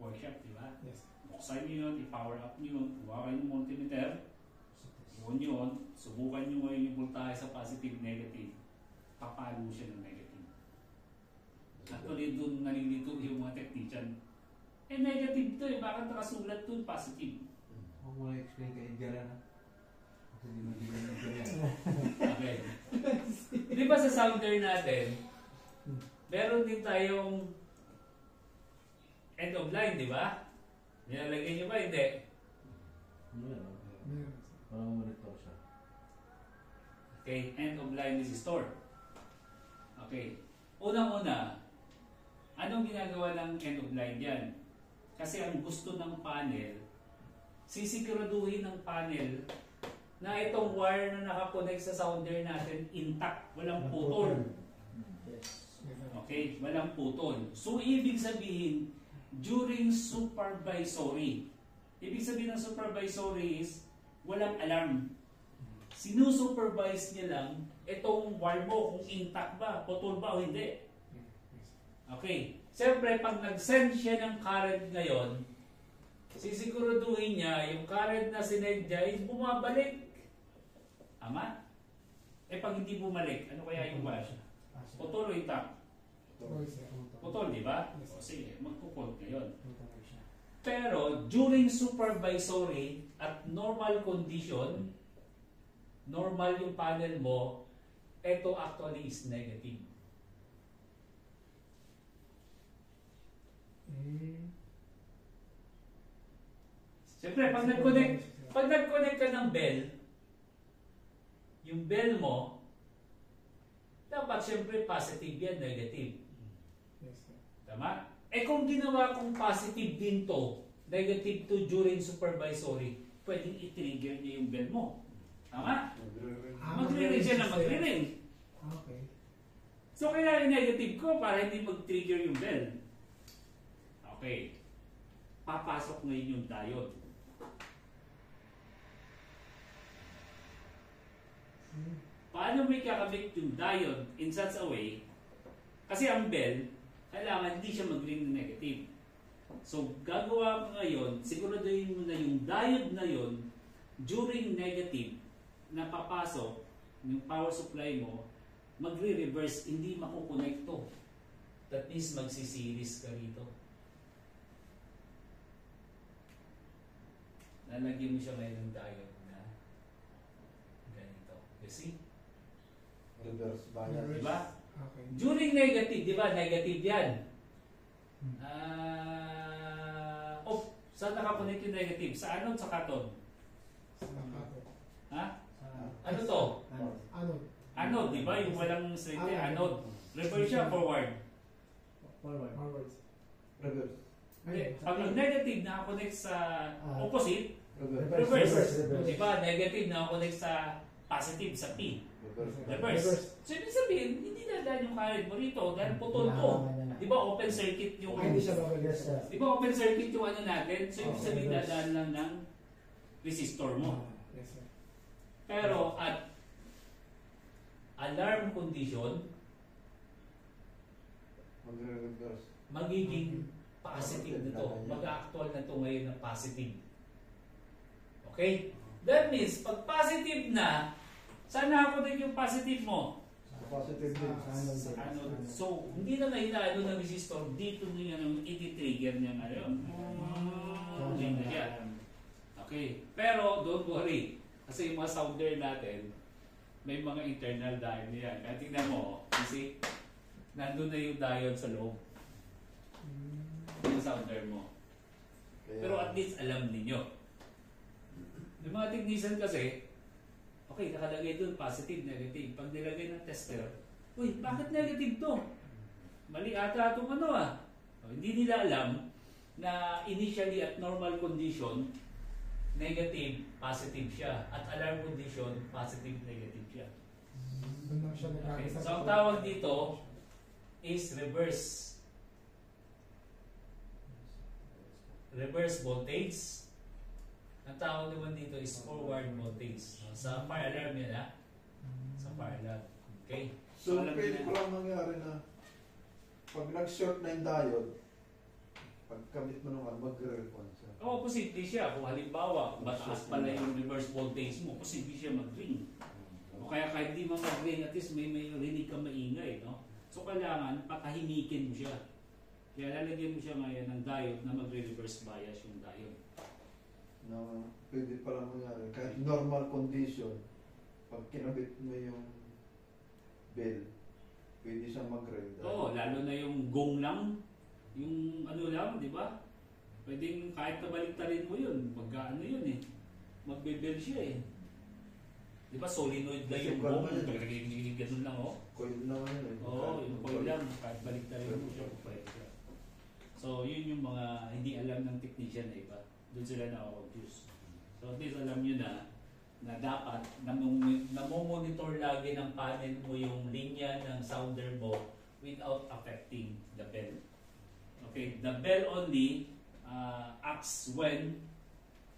workshop, di ba? Yes. Buksan nyo yun, i-power up nyo yun, kuha kayo ng multimeter, yun, subukan nyo ngayon yung voltage sa positive, negative. Papalo siya ng negative. Actually, dun nalilito yung mga technician. Negative to bakit nakasulat to positive? Huwag mo na-explain kay Edgar na. Kasi di mo din yung ganyan. Okay. Di ba sa sounder natin, Meron din tayong end of line, di ba? Nilalagay nyo ba? Hindi. Meron. Meron, sir. Parang monitor siya. Okay, end of line resistor. Okay. Unang-una, anong ginagawa ng end of line yan? Kasi ang gusto ng panel, sisiguraduhin ng panel na itong wire na nakakonect sa sounder natin intact, walang putol. Yes. Yes, sir. Okay, walang putol. So, ibig sabihin, during supervisory, ibig sabihin ng supervisory is walang alarm. Sinusupervise niya lang itong wire mo kung intact ba, putol ba o hindi. Okay. Siyempre, pag nag-send siya ng current ngayon, sisiguraduhin niya yung current na sinend niya is bumabalik. Tama? Eh pag hindi bumalik, ano kaya yung wire? Putol o intact? Putol, sir. Putol, di ba? Yes. O sige, magpupult ngayon. Putol siya. Pero during supervisory at normal condition, normal yung panel mo, ito actually is negative. Siyempre, pag nag-connect ka ng bell, yung bell mo, dapat siyempre positive yan, negative. Yes, sir. Tama? Eh kung ginawa kong positive din to, negative to during supervisory, pwedeng i-trigger niya yung bell mo. Tama? Magre-ring siya na magre-ring. Okay. So kailangan negative ko para hindi mag-trigger yung bell. Okay. Papasok ngayon yung diode. Paano may kakabit yung diode in such a way? Kasi ang bell, kailangan hindi siya mag-ring na negative. So, gagawa ko ngayon, siguraduhin mo na yung diode na yon during negative na papasok, yung power supply mo, magre-reverse, hindi makukonekto. That means magsiseries ka rito. Lalagyan mo siya ngayon ng diode na ganito. You see? Reverse bias. Diba? Okay. During negative, di ba? Negative yan. Saan nakakonect yung negative? Sa anode, sa cathode? Sa cathode. Ha? Sa- Ano to? Anode. Anode, di ba? Yung walang straight anode. Reverse siya, forward. Forward. Forward. Reverse. Ayun. Pag ang negative nakakonect sa opposite, Reverse. reverse. Reverse. Di ba? Negative nakakonect sa positive, sa P. Reverse. Reverse. So, ibig sabihin, hindi dadaan yung current mo rito dahil putol to. Kailangan niya na. Di ba open circuit yung... Ay, hindi siya babalik. Yes, sir. Di ba open circuit yung ano natin? So, ibig sabihin reverse. dadaan lang ng resistor mo. Yes, sir. Pero at alarm condition, Magre-reverse. magiging positive na to. Mag-actual na to ngayon na positive. Okay? That means, pag positive na, saan nakakonect yung positive mo? Sa positive din. Sa anode din. So, hindi na inaano ng resistor, dito niya yung iti-trigger niya ngayon. Hindi na siya. Okay. Pero, don't worry. Kasi yung mga sounder natin, may mga internal diode niyan. Kaya tingnan mo, you see, nandun na yung diode sa loob. Yung sounder mo. Pero at least alam ninyo. Yung mga technician kasi, okay, nakalagay doon positive, negative. Pag nilagay ng tester, uy, bakit negative to? Mali ata itong ano ah. Hindi nila alam na initially at normal condition, negative, positive siya. At alarm condition, positive, negative siya. Doon lang siya Okay. nagkakasal. So ang tawag dito is reverse. Reverse voltage. Ang tawag naman dito is forward voltage. Sa fire alarm yan ha. Sa fire alarm. Okay? So, alam pwede niyo ko na. lang mangyari na pag nag-short na yung diode, pag kabit mo naman, magre-response siya. Oo, posible siya. Kung halimbawa, mataas pala yung reverse voltage mo, posible siya mag-ring. O kaya kahit di mo mag-ring, at least may rinig ka maingay, no? So kailangan patahimikin mo siya. Kaya lalagyan mo siya ngayon ng diode na magre-reverse bias yung diode. Na pwede palang mangyari. Kahit normal condition, pag kinabit mo yung bell, pwede siya mag-ride. Oo, lalo na yung gong lang, yung ano lang, di ba? Pwedeng kahit nabaliktarin mo yun, magkaano yun eh. Magbe-bell siya eh. Di ba solenoid lang yung gong, ganun lang oh. Coil naman yun. Oo, yung coil lang, kahit baliktarin mo siya, pwede siya. So, yun yung mga hindi alam ng technician na iba. Doon sila na-confuse. So, at least alam nyo na dapat namomonitor lagi ng panel mo yung linya ng sounder mo without affecting the bell. Okay, the bell only acts when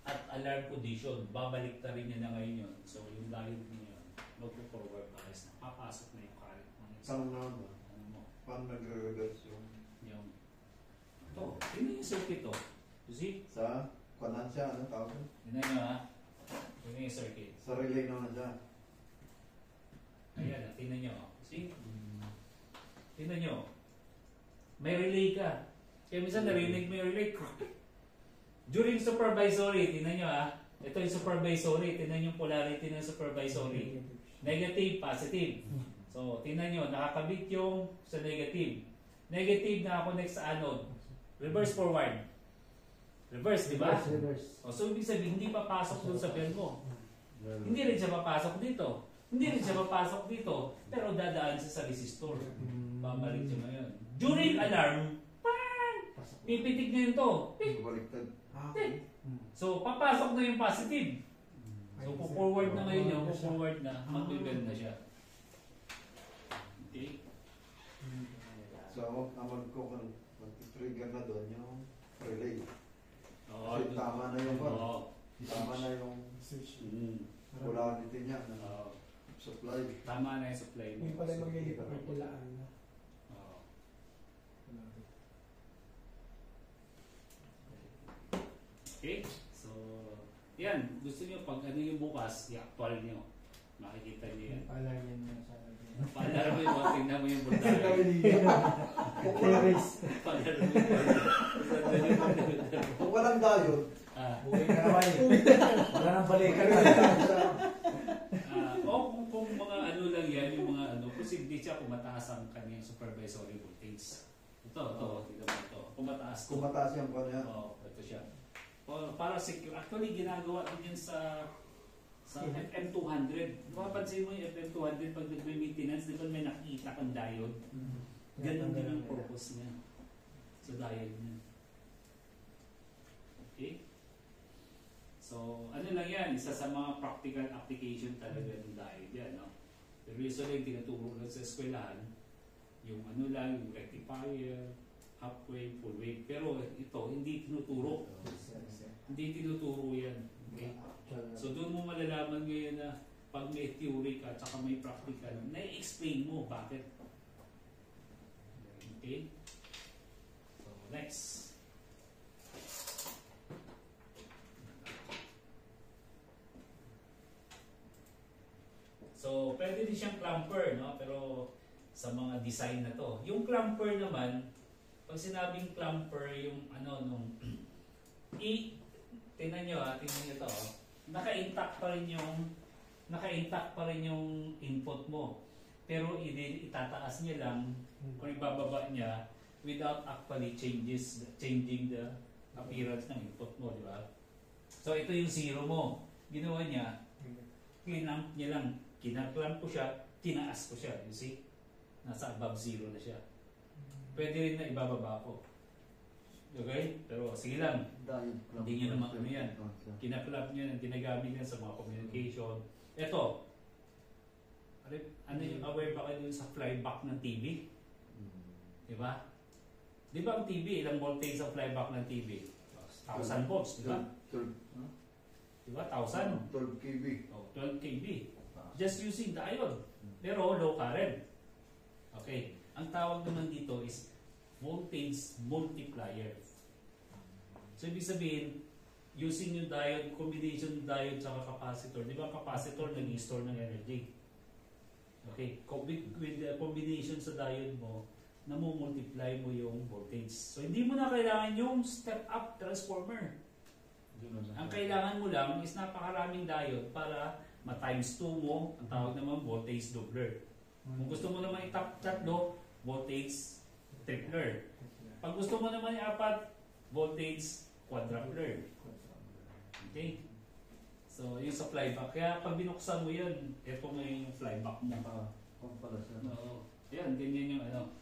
at alarm condition. Babalik ta rin niya na ngayon yun. So, yung diode niya yun, magpo-forward bias na papasok na yung current mo. Saan naman? Ano mo? Paano nagre-reverse yung Yung ito, yun yung circuit to. You see? sa Konansya, ano tawag? Yun na yun ha. Yun yung circuit. Sa relay naman siya. Ayan, tingnan nyo. See? Tingnan nyo. May relay ka. Kaya minsan narinig mo yung relay. During supervisory, tingnan nyo ha. Ito yung supervisory. Tingnan yung polarity ng supervisory. Negative, positive. So, tingnan nyo. Nakakabit yung sa negative. Negative na connect sa anode. Reverse forward. Reverse, di ba? Reverse. O, so, ibig sabihin, hindi papasok dun sa bell mo. Hindi rin siya papasok dito. Hindi rin siya papasok dito. Pero dadaan siya sa resistor. Babalik siya ngayon. During alarm, pipitik na yun to. Tik. Baliktad. Tik. So, papasok na yung positive. So, forward na ngayon yun. Forward na. Mag-bell na siya. Okay? So, mag-trigger na doon yung relay. Oo. Kasi tama na yung Oo. tama na yung Switch. polarity niya na Oo. supply. Tama na yung supply mo. Yung pala maglilip ng pulaan na. Oo. Okay? So, yan. Gusto nyo pag ano yung bukas, i-actual nyo. Makikita nyo yan. Alarm yan yung sa akin. Paalala mo yung tingnan mo yung voltahe. Terrace. Paalala mo yung voltahe. Kung walang diode, Buhay na naman eh. Wala nang balikan na. O kung mga ano lang yan, yung mga ano, posible siya kung mataas ang kanyang supervisory voltage. Ito, tignan mo ito. Kung mataas kung mataas yung kanya, Oo, ito siya. O, para secure. Actually, ginagawa din yan sa FM200. Mapapansin mo yung FM200 pag nagme-maintenance, di ba may nakikita kang diode? Ganon din ang purpose niya sa diode niya. Okay? So, ano lang yan, isa sa mga practical application talaga ng diode yan, no? Pero usually, tinuturo lang sa eskwelahan, yung ano lang, yung rectifier, half wave, full wave. Pero ito, hindi tinuturo. Hindi tinuturo yan. Okay? So, doon mo malalaman ngayon na pag may theory ka at saka may practical, na-explain mo bakit. Okay? So, next. So, pwede din siyang clamper, no? Pero sa mga design na to. Yung clamper naman, pag sinabing clamper, yung ano, nung tingnan nyo tingnan nyo to, naka-intact pa rin yung input mo. Pero itataas niya lang, kung ibababa niya, without actually changing the appearance ng input mo, di ba? So, ito yung zero mo. Ginawa niya, kinamp niya lang, kinaklamp ko siya, tinaas ko siya, you see? Nasa above zero na siya. Pwede rin na ibababa ko. Okay? Pero sige lang, hindi nyo naman ano yan. Kinaklap nyo, ginagamit yan sa mga communication. Ito, ano yung aware ba kayo dun sa flyback ng TV? Di ba? Di ba ang TV, ilang voltage ang flyback ng TV? 1,000 volts, di ba? 12 Di ba? 1,000? 12 kV. Oh, 12 kV. Just using diode. Pero low current. Okay. Ang tawag naman dito is voltage multiplier. So, ibig sabihin, using yung diode, combination ng diode sa capacitor. Di ba capacitor nag-store ng energy? Okay. With the combination sa diode mo, namumultiply mo yung voltage. So, hindi mo na kailangan yung step-up transformer. Ang kailangan mo lang is napakaraming diode para ma-times 2 mo, ang tawag naman voltage doubler. Kung gusto mo naman tatlo, voltage tripler. Pag gusto mo naman yung apat, voltage quadrupler. Okay? So, yung sa flyback. Kaya pag binuksan mo yan, ito mo yung flyback mo. Kung pala siya. Oo. Yan, ganyan yung ano.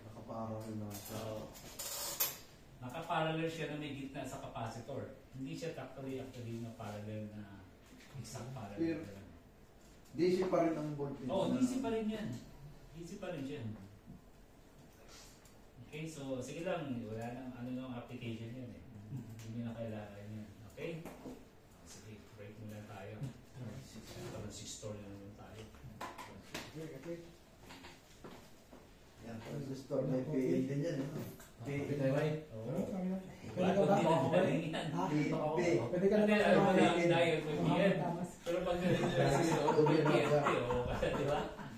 Nakaparallel na siya. So, nakaparallel siya na may gitna sa capacitor. Hindi siya actually na parallel na exact parallel. DC pa rin ang voltage. Oo, na- DC pa rin yan. DC pa rin siya. Okay, so sige lang, wala nang ano nang application yan eh. Hindi nyo na kailangan yan. Okay? Sige, break muna tayo. Transistor na naman tayo. Okay. Yan, transistor may PA din yan. Kapit tayo ay. Oo. Ano, kami na. Wala Pwede ka ko ba? din yan. PNP. Pwede ka Ano naman yan, ano kumain. na ang diet mo yan. Tamas. Pero pag ganito yung transistor, may PNP, oo. Di ba?